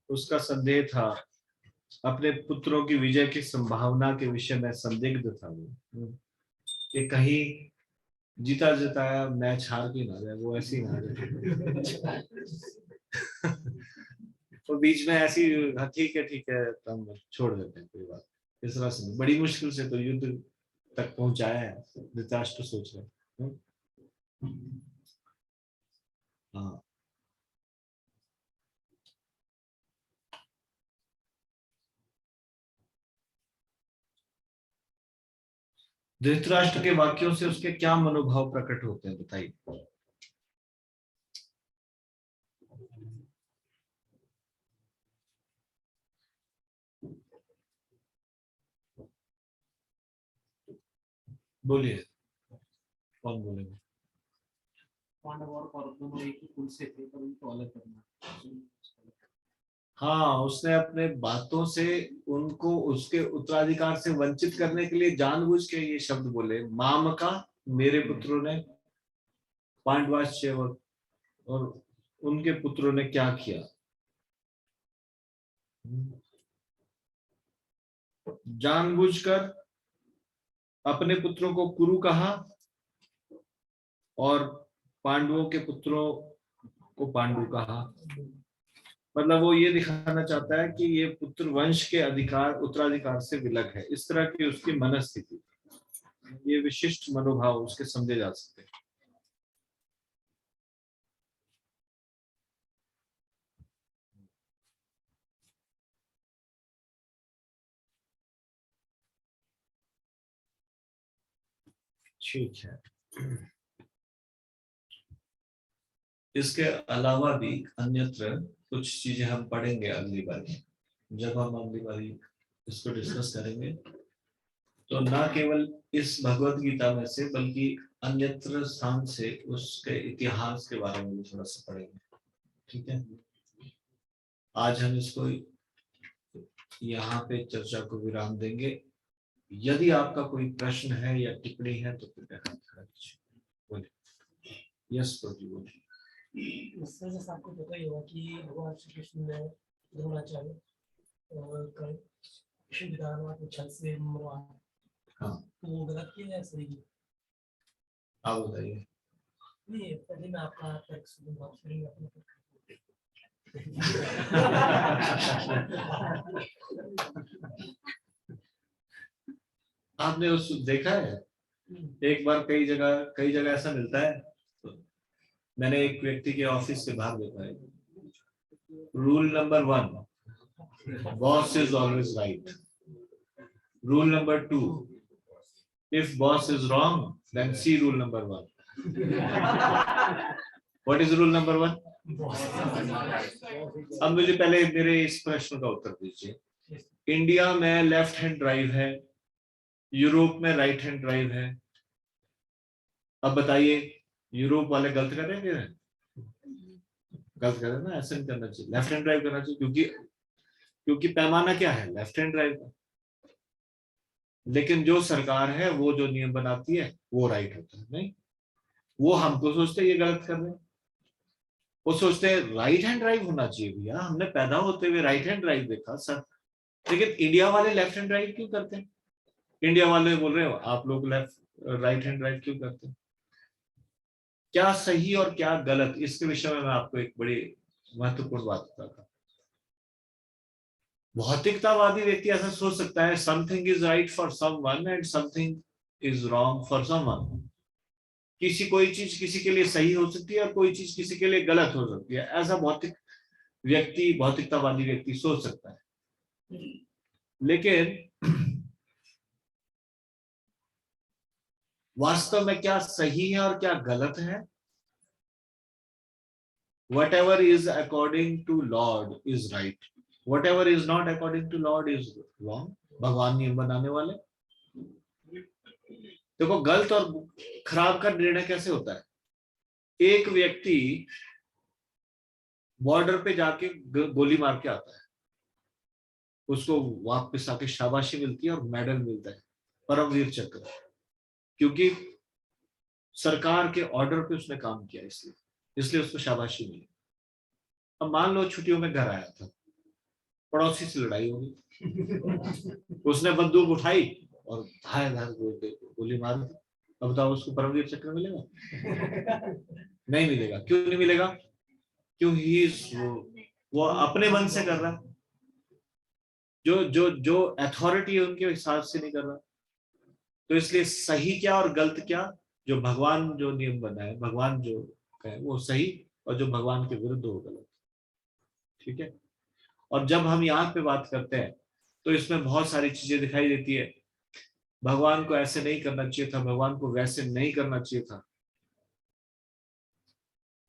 उसका संदेह था, अपने पुत्रों की विजय की संभावना के विषय में संदिग्ध था वो, कि कहीं जीता जिताया मैच हार के ना जाए, वो ऐसी ना जाए। तो बीच में ऐसी ठीक है तो हम छोड़ देते हैं, कोई बात। इस तरह से बड़ी मुश्किल से तो युद्ध तक पहुंचाया है, धृतराष्ट्र सोच रहे हैं। हाँ, धृतराष्ट्र के वाक्यों से उसके क्या मनोभाव प्रकट होते हैं, बताइए। बोलिए, कौन बोलेगा? पांडव और कौरव दोनों एक ही कुल से थे, पर उनको अलग करना। हाँ, उसने अपने बातों से उनको उसके उत्तराधिकार से वंचित करने के लिए जानबूझ के ये शब्द बोले, माम का मेरे पुत्रों ने पांडवाश्य और उनके पुत्रों ने क्या किया। जानबूझकर अपने पुत्रों को कुरु कहा और पांडवों के पुत्रों को पांडु कहा। मतलब वो ये दिखाना चाहता है कि ये पुत्र वंश के उत्तराधिकार से विलग है। इस तरह की उसकी मनस्थिति, ये विशिष्ट मनोभाव उसके समझे जा सकते हैं। ठीक है, इसके अलावा भी अन्यत्र कुछ चीजें हम पढ़ेंगे अगली बार। जब हम अगली बार इसको डिस्कस करेंगे तो ना केवल इस भगवत गीता में से बल्कि अन्यत्र स्थान से उसके इतिहास के बारे में भी थोड़ा सा पढ़ेंगे। ठीक है, आज हम इसको यहाँ पे चर्चा को विराम देंगे। यदि आपका कोई प्रश्न है या टिप्पणी है तो कृपया हाथ खड़ा कीजिए। बोलिए। यस प्रभु, बोलिए। जैसा आपको पता ही होगा कि भगवान श्री कृष्ण ने द्रोणाचार्य और कृष्ण पितामह को छल से मरवाया। हाँ, तो वो गलत किया या सही? आप बताइए। नहीं, पहले मैं आपका तर्क सुनूंगा, फिर मैं अपना तर्क आपने उस देखा है, एक बार कई जगह ऐसा मिलता है। तो मैंने एक व्यक्ति के ऑफिस से बाहर देखा है, rule number 1, boss is always right. Rule number 2, if boss is wrong then see rule number 1। What is rule number 1? अब मुझे पहले मेरे इस प्रश्न का उत्तर दीजिए। इंडिया में लेफ्ट हैंड ड्राइव है, यूरोप में राइट हैंड ड्राइव है। अब बताइए, यूरोप वाले गलत कर रहे हैं? गलत कर रहे हैं ना, ऐसा नहीं करना चाहिए, लेफ्ट हैंड ड्राइव करना चाहिए, क्योंकि पैमाना क्या है, लेफ्ट हैंड ड्राइव का। लेकिन जो सरकार है वो जो नियम बनाती है वो राइट होता है। नहीं, वो हमको सोचते हैं ये गलत कर रहे हैं, वो सोचते हैं राइट हैंड ड्राइव होना चाहिए। भैया, हमने पैदा होते हुए राइट हैंड ड्राइव देखा सर, लेकिन इंडिया वाले लेफ्ट हैंड ड्राइव क्यों करते हैं? इंडिया वाले बोल रहे हो आप लोग राइट हैंड ड्राइव क्यों करते हैं? क्या सही और क्या गलत, इसके विषय में मैं आपको एक बड़ी महत्वपूर्ण बात बताता हूं। भौतिकतावादी व्यक्ति ऐसा सोच सकता है, something is right for someone and something is wrong for someone. कोई चीज किसी के लिए सही हो सकती है और कोई चीज किसी के लिए गलत हो सकती है, ऐसा भौतिकतावादी व्यक्ति सोच सकता है। लेकिन वास्तव में क्या सही है और क्या गलत है? Whatever is according to Lord is right. Whatever is not according to Lord is wrong. भगवान नियम बनाने वाले। देखो, गलत और खराब का निर्णय कैसे होता है? एक व्यक्ति बॉर्डर पे जाके गोली मार के आता है, उसको वापस आके शाबाशी मिलती है और मेडल मिलता है, परमवीर चक्र, क्योंकि सरकार के ऑर्डर पे उसने काम किया, इसलिए उसको शाबाशी मिली। अब मान लो छुट्टियों में घर आया था, पड़ोसी से लड़ाई हो गई, उसने बंदूक उठाई और धाए गोली मार दी। अब बताओ, उसको परमवीर चक्र मिलेगा? नहीं मिलेगा। क्यों नहीं मिलेगा? क्यों? वो अपने मन से कर रहा है, जो अथॉरिटी है उनके हिसाब से नहीं कर रहा। तो इसलिए सही क्या और गलत क्या, जो भगवान जो नियम बनाए, भगवान जो कहे वो सही, और जो भगवान के विरुद्ध वो गलत। ठीक है। और जब हम यहाँ पे बात करते हैं तो इसमें बहुत सारी चीजें दिखाई देती है। भगवान को ऐसे नहीं करना चाहिए था, भगवान को वैसे नहीं करना चाहिए था।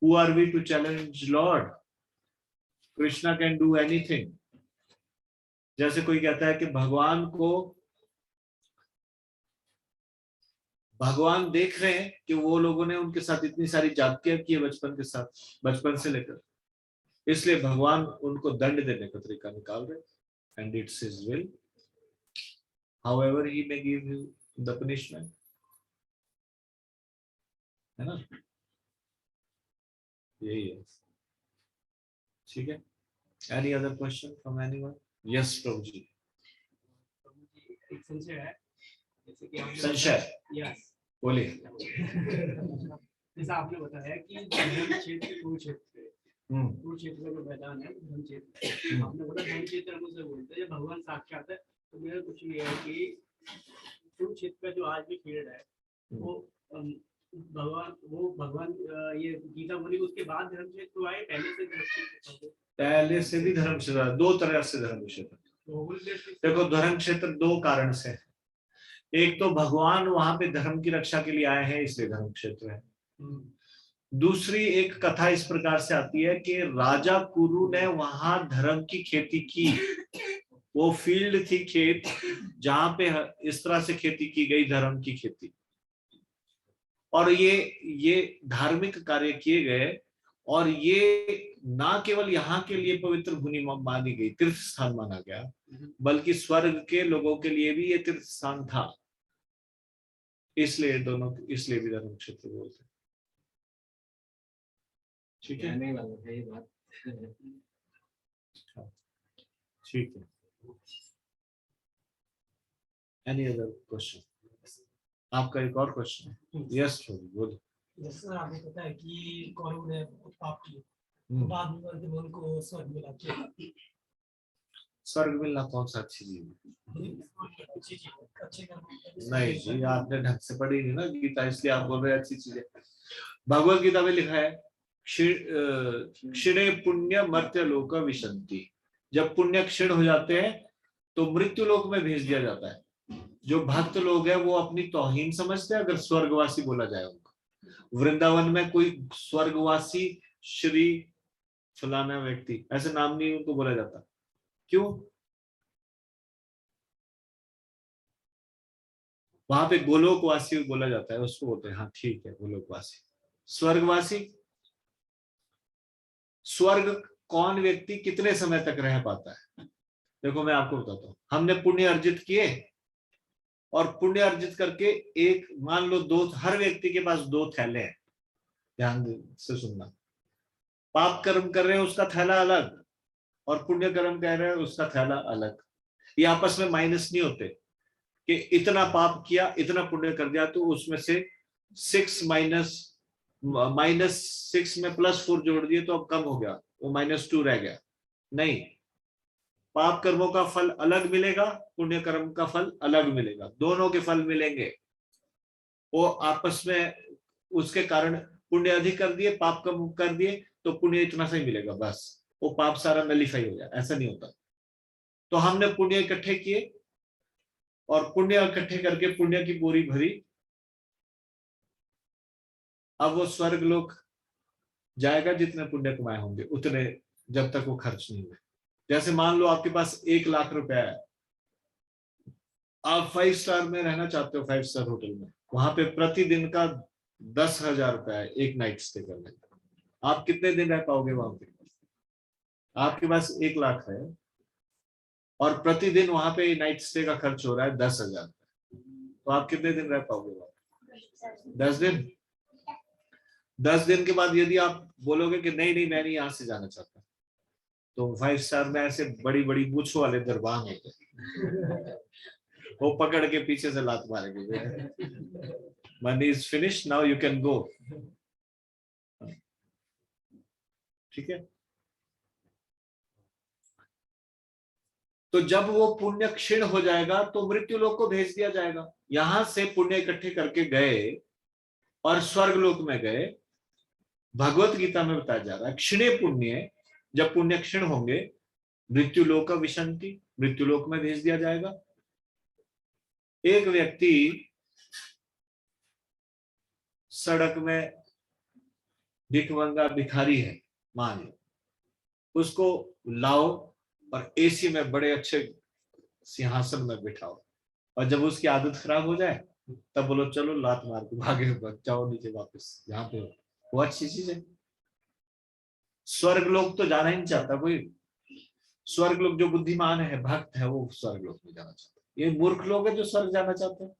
Who are we to challenge Lord? Krishna can do anything. जैसे कोई कहता है कि भगवान देख रहे हैं कि वो लोगों ने उनके साथ इतनी सारी जातियां की है बचपन से लेकर, इसलिए भगवान उनको दंड देने का तरीका निकाल रहे, and it's his will, however he may give you the punishment, है ना, यही है। ठीक है। Any other question from anyone? Yes, प्रभु जी। एक संशय है, जैसे कि आपने संशय, यस बोलिए। जैसा आपने बताया कि धर्म क्षेत्र कुरुक्षेत्र का जो मैदान है धर्म क्षेत्र, आपने बोला धर्म क्षेत्र हम उसे बोलते हैं जब भगवान साक्षात है। तो मेरा कुछ ये है कि कुरुक्षेत्र का जो आज भी फील्ड है वो भगवान ये गीता बोली उसके बाद धर्म क्षेत्र आए, पहले से भी धर्म क्षेत्र, दो तरह से धर्म क्षेत्र। देखो धर्म क्षेत्र दो कारण से है। एक तो भगवान वहां पे धर्म की रक्षा के लिए आए हैं इसलिए धर्म क्षेत्र है। दूसरी एक कथा इस प्रकार से आती है कि राजा कुरु ने वहां धर्म की खेती की, वो फील्ड थी खेत जहां पे इस तरह से खेती की गई, धर्म की खेती, और ये धार्मिक कार्य किए गए, और ये ना केवल यहाँ के लिए पवित्र भूमि मानी गई, तीर्थ स्थान माना गया, बल्कि स्वर्ग के लोगों के लिए भी ये तीर्थ स्थान था, इसलिए भी धर्म क्षेत्र बोलते हैं। ठीक है, नहीं वाला है ये बात। ठीक है। Any other question? आपका एक और क्वेश्चन है? यस बोलो। जैसे आपको पता है कि कौरवों ने पाप किए, बाद में जब उनको स्वर्ग मिला, स्वर्ग मिलना कौन सा अच्छी चीज नहीं जी, आपने ढंग से पढ़ी नहीं ना गीता, इसलिए आप बोल रहे हैं अच्छी चीज है। भगवत गीता में लिखा है क्षीणे पुण्य मर्त्य लोक विशंति, जब पुण्य क्षीण हो जाते हैं तो मृत्यु लोक में भेज दिया जाता है। जो भक्त लोग हैं वो अपनी तौहीन समझते हैं अगर स्वर्गवासी बोला जाए उनको। वृंदावन में कोई स्वर्गवासी श्री फलाना व्यक्ति ऐसे नाम नहीं उनको बोला जाता, क्यों? वहां पे गोलोकवासी बोला जाता है, उसको बोलते हैं। हाँ ठीक है, गोलोकवासी। स्वर्गवासी, स्वर्ग कौन व्यक्ति कितने समय तक रह पाता है? देखो मैं आपको बताता हूँ, हमने पुण्य अर्जित किए और पुण्य अर्जित करके एक मान लो दो, हर व्यक्ति के पास दो थैले हैं, ध्यान से सुनना। पाप कर्म कर रहे हैं उसका थैला अलग, और पुण्य कर्म कर रहे हैं उसका थैला अलग। ये आपस में माइनस नहीं होते कि इतना पाप किया इतना पुण्य कर दिया तो उसमें से 6 -6 में +4 जोड़ दिए तो अब कम हो गया, वो -2 रह गया। नहीं, पाप कर्मों का फल अलग मिलेगा, पुण्य कर्म का फल अलग मिलेगा, दोनों के फल मिलेंगे। वो आपस में उसके कारण पुण्य अधिक कर दिए पाप कम कर दिए तो पुण्य इतना सा ही मिलेगा, बस वो पाप सारा नलिफाई हो जाए, ऐसा नहीं होता। तो हमने पुण्य इकट्ठे किए और पुण्य इकट्ठे करके पुण्य की बोरी भरी, अब वो स्वर्ग लोक जाएगा जितने पुण्य कमाए होंगे उतने, जब तक वो खर्च नहीं हुए। जैसे मान लो आपके पास 1 लाख रुपया है, आप 5 स्टार में रहना चाहते हो, 5 स्टार होटल में, वहां पे प्रतिदिन का 10,000 रुपया है एक नाइट स्टे करने का। आप कितने दिन रह पाओगे वहां पे? आपके पास 1 लाख है और प्रतिदिन वहां पे नाइट स्टे का खर्च हो रहा है 10,000, तो आप कितने दिन रह पाओगे वहां? 10 दिन। 10 दिन के बाद यदि आप बोलोगे कि नहीं मैं नहीं यहां से जाना चाहता, तो 5 स्टार में ऐसे बड़ी बड़ी मूछ वाले दरबान होते हैं, वो पकड़ के पीछे से लात मारेंगे, money is finish now you can go. ठीक है। तो जब वो पुण्य क्षीण हो जाएगा तो मृत्यु लोक को भेज दिया जाएगा। यहां से पुण्य इकट्ठे करके गए और स्वर्ग लोक में गए। भगवत गीता में बताया जा रहा है क्षीणे पुण्य, जब पुण्य क्षीण होंगे मृत्यु लोक विशंति, मृत्यु लोक में भेज दिया जाएगा। एक व्यक्ति सड़क में भिखमंगा भिखारी है, मान लो, उसको लाओ और एसी में बड़े अच्छे सिंहासन में बिठाओ, और जब उसकी आदत खराब हो जाए तब बोलो चलो लात मार के भागे जाओ नीचे वापस, यहाँ पे हो। वो अच्छी चीज है। स्वर्ग लोक तो जाना ही नहीं चाहता कोई। स्वर्ग लोक जो बुद्धिमान है, भक्त है, वो स्वर्ग लोक में जाना चाहता है। ये मूर्ख लोग है जो स्वर्ग जाना चाहते हैं।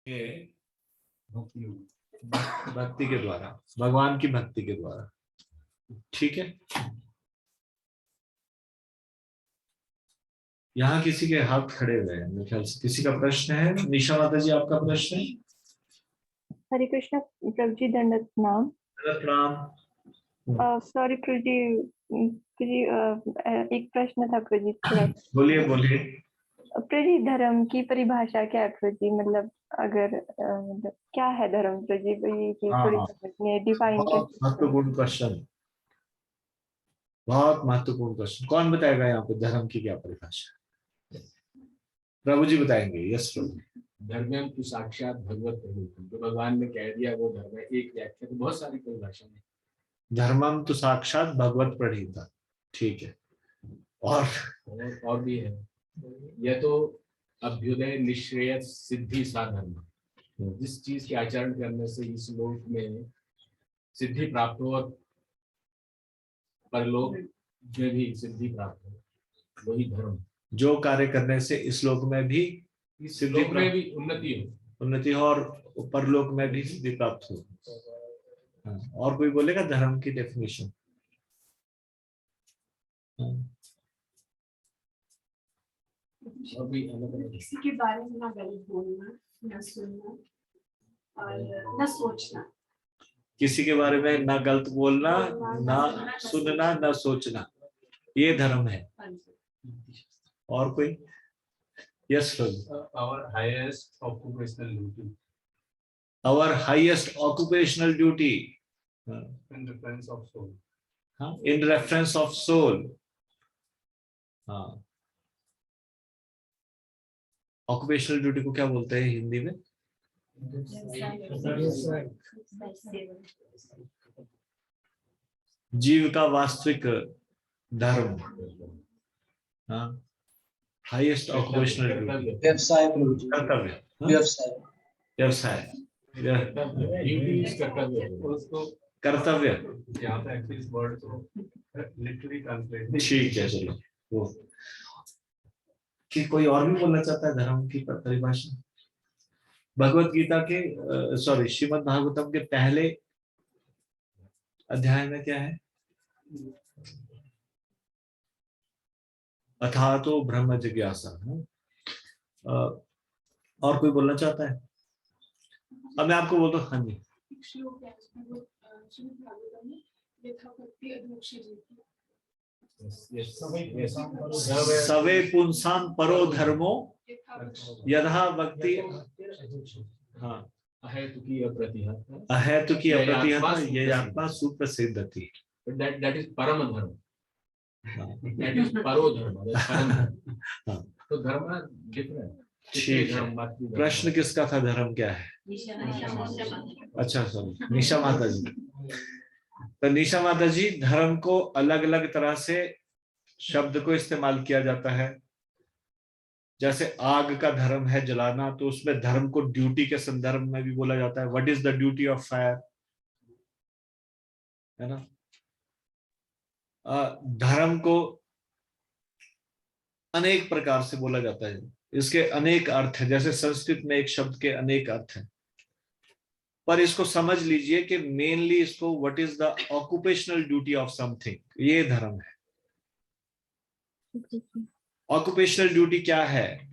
ये भक्ति के द्वारा, भगवान की भक्ति के द्वारा। ठीक है, यहाँ किसी के हाथ खड़े हुए हैं, मेरे ख्याल से किसी का प्रश्न है। निशा माता जी, आपका प्रश्न है? हरे कृष्णा प्रभु जी, दंडवत प्रणाम। प्रणाम। सॉरी प्रभु जी, एक प्रश्न था प्रभु जी, थोड़ा बोलिए बोलिए। प्रभु जी, धर्म की परिभाषा क्या है प्रभु जी? मतलब अगर मतलब क्या है धर्म प्रभु जी? ये चीज थोड़ी हाँ, समझनी है, डिफाइन बहुत कैसे? महत्वपूर्ण क्वेश्चन, बहुत महत्वपूर्ण क्वेश्चन। कौन बताएगा यहाँ पे धर्म की क्या परिभाषा? प्रभु जी बताएंगे। यस प्रभु। धर्म तो साक्षात भगवत प्रभु, जो भगवान ने कह दिया वो धर्म है। एक व्याख्या तो बहुत सारी परिभाषा है। धर्मम तो साक्षात भगवत प्रणीता। ठीक है, और भी है। यह तो अभ्युदय निश्रेय सिद्धि सा धर्म, जिस चीज के आचरण करने से इस लोक में सिद्धि प्राप्त हो और परलोक में भी सिद्धि प्राप्त हो, वही धर्म। जो कार्य करने से इस लोक में भी इस लोक में भी उन्नति हो और परलोक में भी सिद्धि प्राप्त हो। हाँ, और कोई बोलेगा धर्म की डेफिनेशन? किसी के बारे में ना गलत बोलना, ना सुनना और ना सोचना। किसी के बारे में ना गलत बोलना, ना सुनना, ना सोचना, ये धर्म है। और कोई? Yes our highest occupational duty, our highest occupational duty in reference of soul. हाँ, इन रेफरेंस ऑफ सोल। हाँ, ऑक्यूपेशनल ड्यूटी को क्या बोलते हैं हिंदी में? जीव का वास्तविक धर्म। हाँ, हाईएस्ट ऑक्यूपेशनल ड्यूटी, व्यवसाय, कर्तव्य। व्यवसाय, व्यवसाय, कर्तव्य। ठीक है, चलो वो कि कोई और भी बोलना चाहता है धर्म की परिभाषा? भगवत गीता के सॉरी श्रीमद् भागवतम के पहले अध्याय में क्या है? अथातो ब्रह्म जिज्ञासा। और कोई बोलना चाहता है? अब मैं आपको बोलता हूँ। हाँ जी, सवे पुंसां परो धर्मो यथा भक्ति। हाँ, अहेतुकी अप्रतिहत, अहेतुकी अप्रतिहत ये आत्मा सुप्रसिद्ध थी। that is परम धर्म, that is परो धर्म, तो धर्म डिफरेंट। ठीक है, प्रश्न किसका था? धर्म क्या है? अच्छा सॉरी, निशा माता जी। तो निशा माता जी, धर्म को अलग अलग तरह से शब्द को इस्तेमाल किया जाता है। जैसे आग का धर्म है जलाना, तो उसमें धर्म को ड्यूटी के संदर्भ में भी बोला जाता है। What is the duty of fire, है ना? धर्म को अनेक प्रकार से बोला जाता है, इसके अनेक अर्थ है। जैसे संस्कृत में एक शब्द के अनेक अर्थ हैं, पर इसको समझ लीजिए कि मेनली इसको what is the occupational duty of something, ये धर्म है। ऑक्यूपेशनल ड्यूटी क्या है?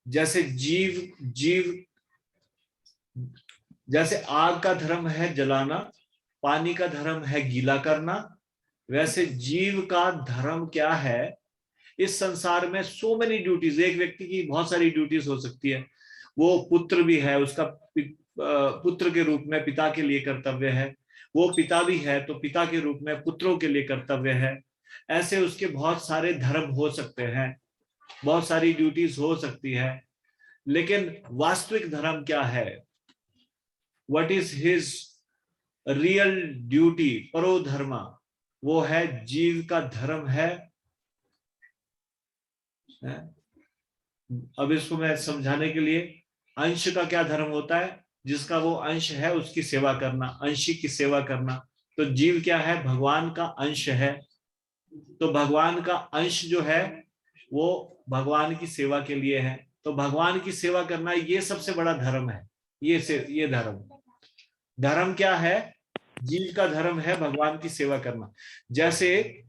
जैसे जीव जैसे आग का धर्म है जलाना, पानी का धर्म है गीला करना, वैसे जीव का धर्म क्या है? इस संसार में सो मेनी ड्यूटीज। एक व्यक्ति की बहुत सारी ड्यूटीज हो सकती है। वो पुत्र भी है, उसका पुत्र के रूप में पिता के लिए कर्तव्य है। वो पिता भी है तो पिता के रूप में पुत्रों के लिए कर्तव्य है। ऐसे उसके बहुत सारे धर्म हो सकते हैं, बहुत सारी ड्यूटीज हो सकती है। लेकिन वास्तविक धर्म क्या है? What is his real duty, परो धर्मा, वो है जीव का धर्म है। अब इसको मैं समझाने के लिए, अंश का क्या धर्म होता है? जिसका वो अंश है उसकी सेवा करना, अंशी की सेवा करना। तो जीव क्या है? भगवान का अंश है। तो भगवान का अंश जो है वो भगवान की सेवा के लिए है। तो भगवान की सेवा करना ये सबसे बड़ा धर्म है। ये धर्म क्या है? जीव का धर्म है भगवान की सेवा करना। जैसे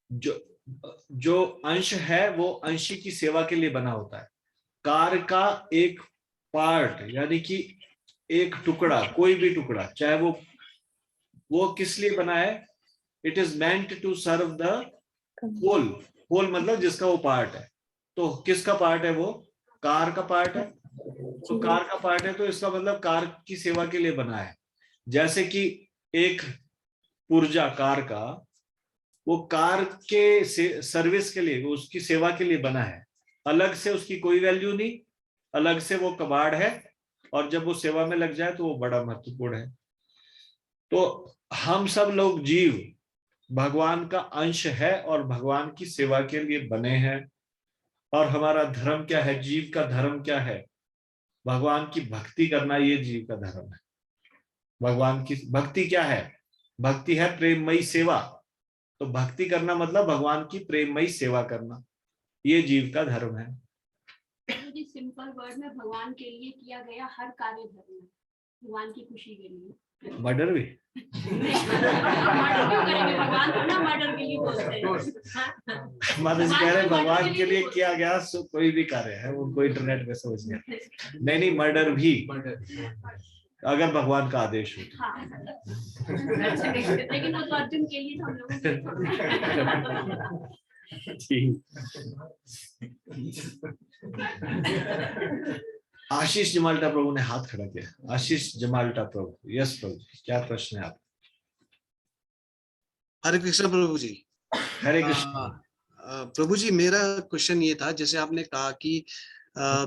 जो अंश है वो अंशी की सेवा के लिए बना होता है। कार का एक पार्ट यानी कि एक टुकड़ा, कोई भी टुकड़ा, चाहे वो किस लिए बना है? It is meant to serve the whole. Whole मतलब जिसका वो पार्ट है। तो किसका पार्ट है वो? कार का पार्ट है। तो कार का पार्ट है तो इसका मतलब कार की सेवा के लिए बना है। जैसे कि एक पुर्जा कार का, वो कार के सर्विस के लिए, वो उसकी सेवा के लिए बना है। अलग से उसकी कोई वैल्यू नहीं, अलग से वो कबाड़ है, और जब वो सेवा में लग जाए तो वो बड़ा महत्वपूर्ण है। तो हम सब लोग जीव भगवान का अंश है और भगवान की सेवा के लिए बने हैं। और हमारा धर्म क्या है? जीव का धर्म क्या है? भगवान की भक्ति करना, ये जीव का धर्म है। भगवान की भक्ति क्या है? भक्ति है प्रेममयी सेवा। तो भक्ति करना मतलब भगवान की प्रेममयी सेवा करना, ये जीव का धर्म है। जी सिंपल वर्ड में भगवान के लिए किया गया हर कार्य धर्म है, भगवान की खुशी के लिए। मर्डर भी मर्डर क्यों करेंगे? भगवान को ना मर्डर के लिए बोलते हैं। मतलब कह रहे भगवान के लिए किया गया कोई भी कार्य है, उनको इंटरनेट पे समझ गया। नहीं, मर्डर भी अगर भगवान का आदेश हो। हाँ। लेकिन वो तो अर्जुन के लिए हम लोगों ठीक। आशीष जमाल्टा प्रभु ने हाथ खड़ा किया। आशीष जमाल्टा प्रभु। यस प्रभु जी, क्या प्रश्न है आप? हरे कृष्ण प्रभु जी। हरे कृष्ण प्रभु जी, मेरा क्वेश्चन ये था, जैसे आपने कहा कि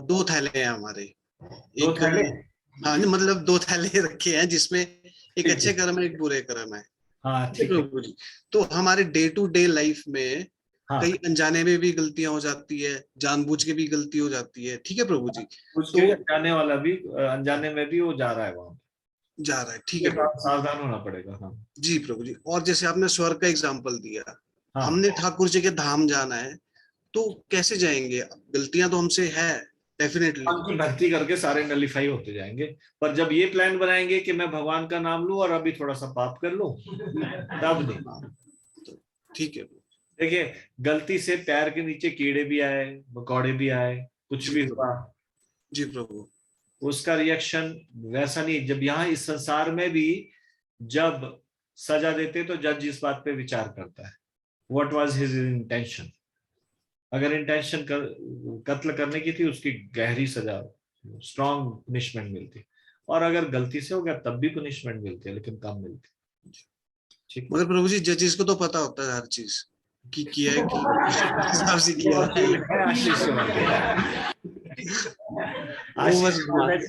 2 थैले हैं हमारे। दो थैले? हाँ, मतलब 2 थैले रखे हैं जिसमें एक अच्छे कर्म है, एक बुरे कर्म है। हाँ ठीक है प्रभु जी। तो हमारे डे टू डे लाइफ में कई अनजाने में भी गलतियां हो जाती है, जानबूझ के भी गलती हो जाती है। ठीक है प्रभु जी। उसके जाने वाला भी अनजाने में भी वो जा रहा है, वहां जा रहा है। ठीक है, सावधान होना पड़ेगा। हाँ जी प्रभु जी। और जैसे आपने स्वर्ग का एग्जाम्पल दिया, हाँ। हमने ठाकुर जी के धाम जाना है तो कैसे जाएंगे? गलतियां तो हमसे है डेफिनेटली। उनकी भक्ति करके सारे नलिफाई होते जाएंगे। पर जब ये प्लान बनाएंगे कि मैं भगवान का नाम लूं और अभी थोड़ा सा पाप कर लूं, तब नहीं। ठीक है। देखिए, गलती से पैर के नीचे कीड़े भी आए, मकोड़े भी आए, कुछ भी हुआ, जी प्रभु, उसका रिएक्शन वैसा नहीं। जब यहाँ इस संसार में भी जब सजा देते तो जज इस बात पे विचार करता है, व्हाट वाज हिज इंटेंशन। अगर इंटेंशन कत्ल करने की थी, उसकी गहरी सजा, स्ट्रॉन्ग पनिशमेंट मिलती। और अगर गलती से हो गया तब भी पनिशमेंट मिलती है, लेकिन कम मिलती। ठीक। मगर प्रभु जी, जजेस को तो पता होता है हर चीज कि किया है कि सबसे किया आशीष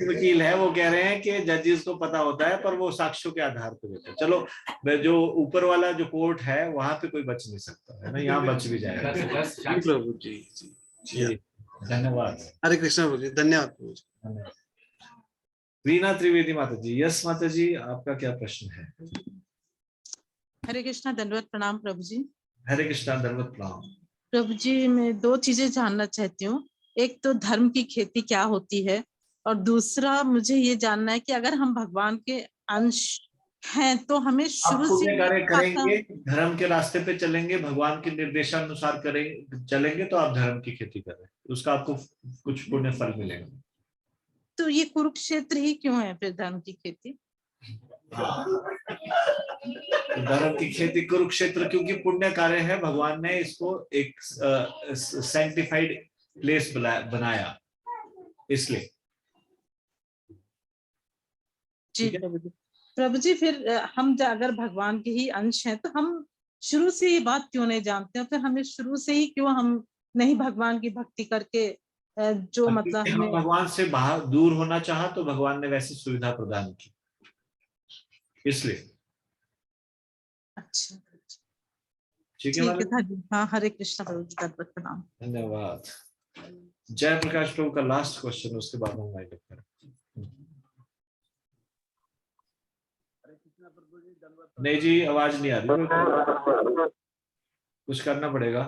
वकील है, वो कह रहे हैं कि जजेस को पता होता है पर वो साक्ष्यों के आधार पर देते हैं। चलो, जो ऊपर वाला जो कोर्ट है वहां पे कोई बच नहीं सकता है ना, यहाँ बच भी जाएगा। प्रभु जी, धन्यवाद। हरे कृष्ण प्रभु जी, धन्यवाद प्रभु जी। रीना त्रिवेदी माता जी। यस माता जी, आपका क्या प्रश्न है? हरे कृष्णा, दंडवत प्रणाम प्रभु जी। हरे कृष्णा, दंडवत प्रणाम प्रभु जी। मैं 2 चीजें जानना चाहती हूँ। एक तो धर्म की खेती क्या होती है, और दूसरा मुझे ये जानना है कि अगर हम भगवान के अंश हैं तो हमें शुरू से कार्य करेंगे, धर्म के रास्ते पे चलेंगे, भगवान के निर्देशानुसार चलेंगे तो आप धर्म की खेती करें, उसका आपको कुछ पुण्य फल मिलेगा। तो ये कुरुक्षेत्र ही क्यों है फिर धर्म की खेती? धर्म की खेती कुरुक्षेत्र क्योंकि पुण्य कार्य है। भगवान ने इसको एक सैंक्टिफाइड प्लेस बनाया, इसलिए। जी प्रभु जी। फिर हम अगर भगवान के ही अंश हैं तो हम शुरू से ये बात क्यों नहीं जानते हैं? फिर हमें शुरू से ही क्यों हम नहीं भगवान की भक्ति करके जो मतलब हम भगवान से बाहर दूर होना चाहा तो भगवान ने वैसी सुविधा प्रदान की, इसलिए। अच्छा, ठीक है। हाँ, हरे कृष्ण प्रभु जी, दंडवत प्रणाम। धन्यवाद। जय प्रकाश प्रभु का लास्ट क्वेश्चन, उसके बाद हम वाइंड अप करें। नहीं जी, आवाज नहीं आ रही, कुछ करना पड़ेगा।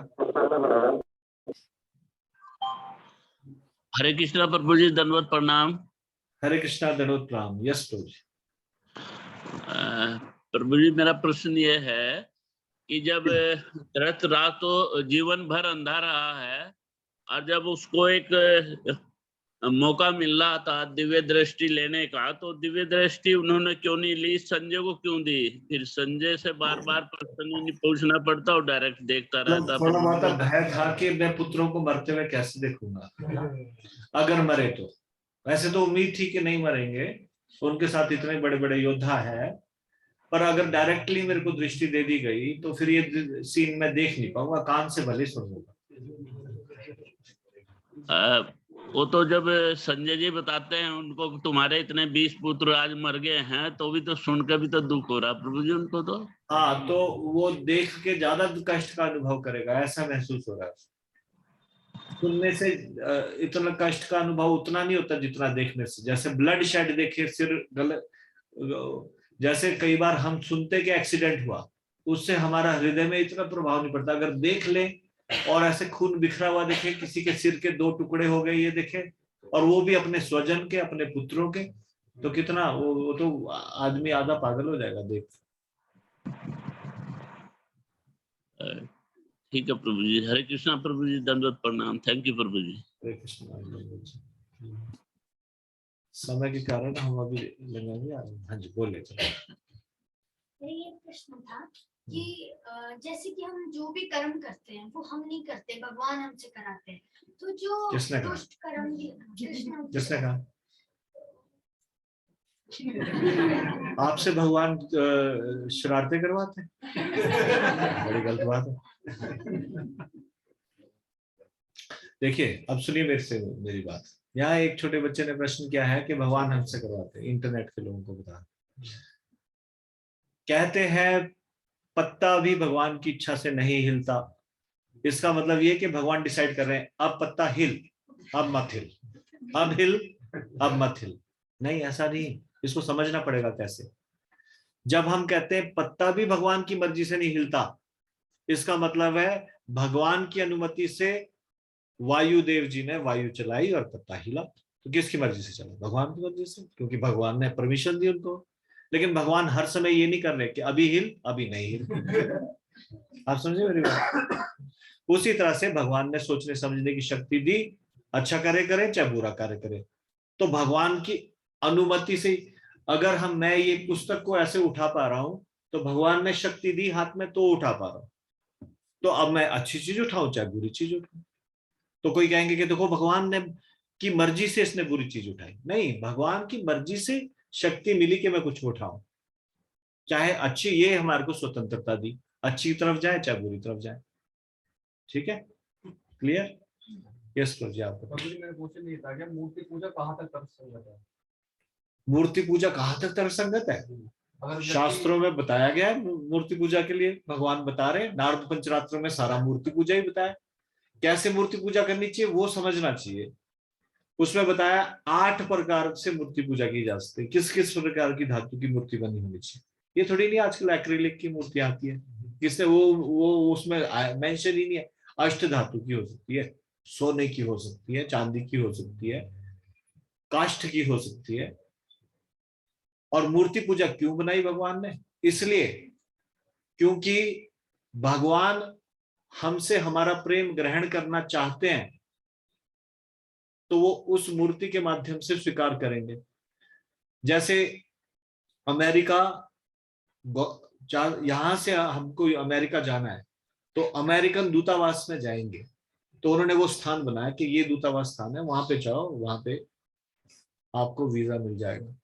हरे कृष्णा प्रभु जी, दंडवत प्रणाम। हरे कृष्णा, दंडवत प्रणाम। यस प्रभु जी। प्रभु जी, मेरा प्रश्न ये है कि जब धृतराष्ट्र तो जीवन भर अंधा रहा है और जब उसको एक मौका मिल रहा था दिव्य दृष्टि लेने का, तो दिव्य दृष्टि उन्होंने क्यों नहीं ली? संजय को क्यों दी? फिर संजय से बार बार प्रश्न नहीं पूछना पड़ता और डायरेक्ट देखता रहता। थोड़ा बहुत भय था कि मैं पुत्रों को मरते हुए कैसे देखूंगा, अगर मरे तो। वैसे तो उम्मीद थी कि नहीं मरेंगे, उनके साथ इतने बड़े बड़े योद्धा है, पर अगर डायरेक्टली मेरे को दृष्टि दे दी गई तो फिर ये सीन मैं देख नहीं पाऊंगा, कान से भले सुनूंगा। वो तो जब संजय जी बताते हैं उनको तुम्हारे इतने 20 पुत्र आज मर गए हैं, तो भी तो सुन के भी तो दुख हो रहा प्रभु जी उनको तो। हाँ, तो वो देख के ज्यादा कष्ट का अनुभव करेगा, ऐसा महसूस हो रहा है। सुनने से इतना कष्ट का अनुभव उतना नहीं होता जितना देखने से। जैसे ब्लड शेड देखे, सिर गलत, जैसे कई बार हम सुनते कि एक्सीडेंट हुआ, उससे हमारा हृदय में इतना प्रभाव नहीं पड़ता। अगर देख ले और ऐसे खून बिखरा हुआ देखे, किसी के सिर के 2 टुकड़े हो गए ये देखे, और वो भी अपने स्वजन के, अपने पुत्रों के, तो कितना वो तो आदमी आधा पागल हो जाएगा देख। ठीक है प्रभु जी। हरे कृष्णा प्रभु जी, दंडवत प्रणाम। थैंक यू प्रभु जी। हरे कृष्णा। समय के कारण हम अभी लगाएंगे। हाँ जी, बोले। ये प्रश्न था कि जैसे कि हम जो भी कर्म करते हैं वो हम नहीं करते, भगवान हमसे कराते हैं, तो जो दुष्ट कर्म, जिसने कहा आपसे भगवान शरारतें करवाते हैं, बड़ी गलत बात है। देखिए, अब सुनिए मेरे से मेरी बात। यहाँ एक छोटे बच्चे ने प्रश्न किया है कि भगवान हमसे करवाते हैं, इंटरनेट के लोगों को बता। कहते हैं पत्ता भी भगवान की इच्छा से नहीं हिलता। इसका मतलब ये कि भगवान डिसाइड कर रहे हैं अब पत्ता हिल, अब मत हिल, अब हिल, अब मत हिल। नहीं, ऐसा नहीं। इसको समझना पड़ेगा कैसे। जब हम कहते हैं पत्ता भी भगवान की मर्जी से नहीं हिलता, इसका मतलब है भगवान की अनुमति से वायुदेव जी ने वायु चलाई और पत्ता हिला। तो किसकी मर्जी से चला? भगवान की मर्जी से, क्योंकि भगवान ने परमिशन दी उनको। लेकिन भगवान हर समय ये नहीं कर रहे कि अभी हिल, अभी नहीं हिल। आप समझे मेरी बात? उसी तरह से भगवान ने सोचने समझने की शक्ति दी, अच्छा करे करे चाहे बुरा कार्य करे। तो भगवान की अनुमति से अगर मैं ये पुस्तक को ऐसे उठा पा रहा हूं, तो भगवान ने शक्ति दी हाथ में, तो उठा पा रहा हूं। तो अब मैं अच्छी चीज उठाऊं चाहे बुरी चीज उठाऊं, तो कोई कहेंगे कि देखो भगवान ने की मर्जी से इसने बुरी चीज उठाई। नहीं, भगवान की मर्जी से शक्ति मिली कि मैं कुछ उठाऊं, चाहे अच्छी, ये हमारे को स्वतंत्रता दी, अच्छी तरफ जाए चाहे बुरी तरफ जाए। ठीक है, क्लियर? यस प्रभु जी, आप बताइए। मेरा क्वेश्चन ये था कि मूर्ति पूजा कहाँ तक तर्कसंगत है? मूर्ति पूजा कहाँ तक तर्कसंगत है? शास्त्रों में बताया गया है मूर्ति पूजा के लिए। भगवान बता रहे हैं, नारद पंचरात्र में सारा मूर्ति पूजा ही बताया। कैसे मूर्ति पूजा करनी चाहिए वो समझना चाहिए। उसमें बताया 8 प्रकार से मूर्ति पूजा की जा सकती है। किस किस प्रकार की धातु की मूर्ति बनी होनी चाहिए। ये थोड़ी नहीं आजकल एक्रिलिक की मूर्ति आती है, किसने वो उसमें मेंशन ही नहीं है। अष्ट धातु की हो सकती है, सोने की हो सकती है, चांदी की हो सकती है, काष्ठ की हो सकती है। और मूर्ति पूजा क्यों बनाई भगवान ने? इसलिए क्योंकि भगवान हमसे हमारा प्रेम ग्रहण करना चाहते हैं, तो वो उस मूर्ति के माध्यम से स्वीकार करेंगे। जैसे अमेरिका, यहां से हमको अमेरिका जाना है, तो अमेरिकन दूतावास में जाएंगे, तो उन्होंने वो स्थान बनाया कि ये दूतावास स्थान है, वहां पे जाओ, वहां पे आपको वीजा मिल जाएगा।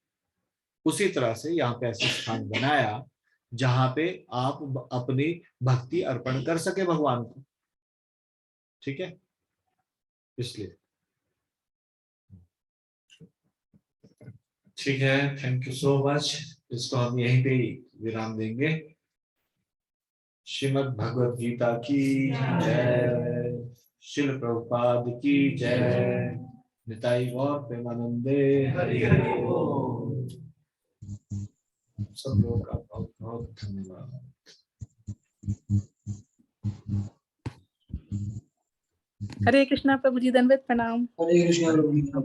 उसी तरह से यहाँ पे ऐसा स्थान बनाया जहां पे आप अपनी भक्ति अर्पण कर सके भगवान को। ठीक है, इसलिए ठीक है। Thank you so much. इसको हम यहीं पे विराम देंगे। श्रीमद् भगवद गीता की जय, श्रील प्रभुपाद की जय, निताई गौर प्रेमानंदे हरि हरि बोल। सब लोगों का बहुत बहुत धन्यवाद। हरे कृष्णा प्रभु जी, दंडवत प्रणाम। हरे कृष्णा प्रभु जी।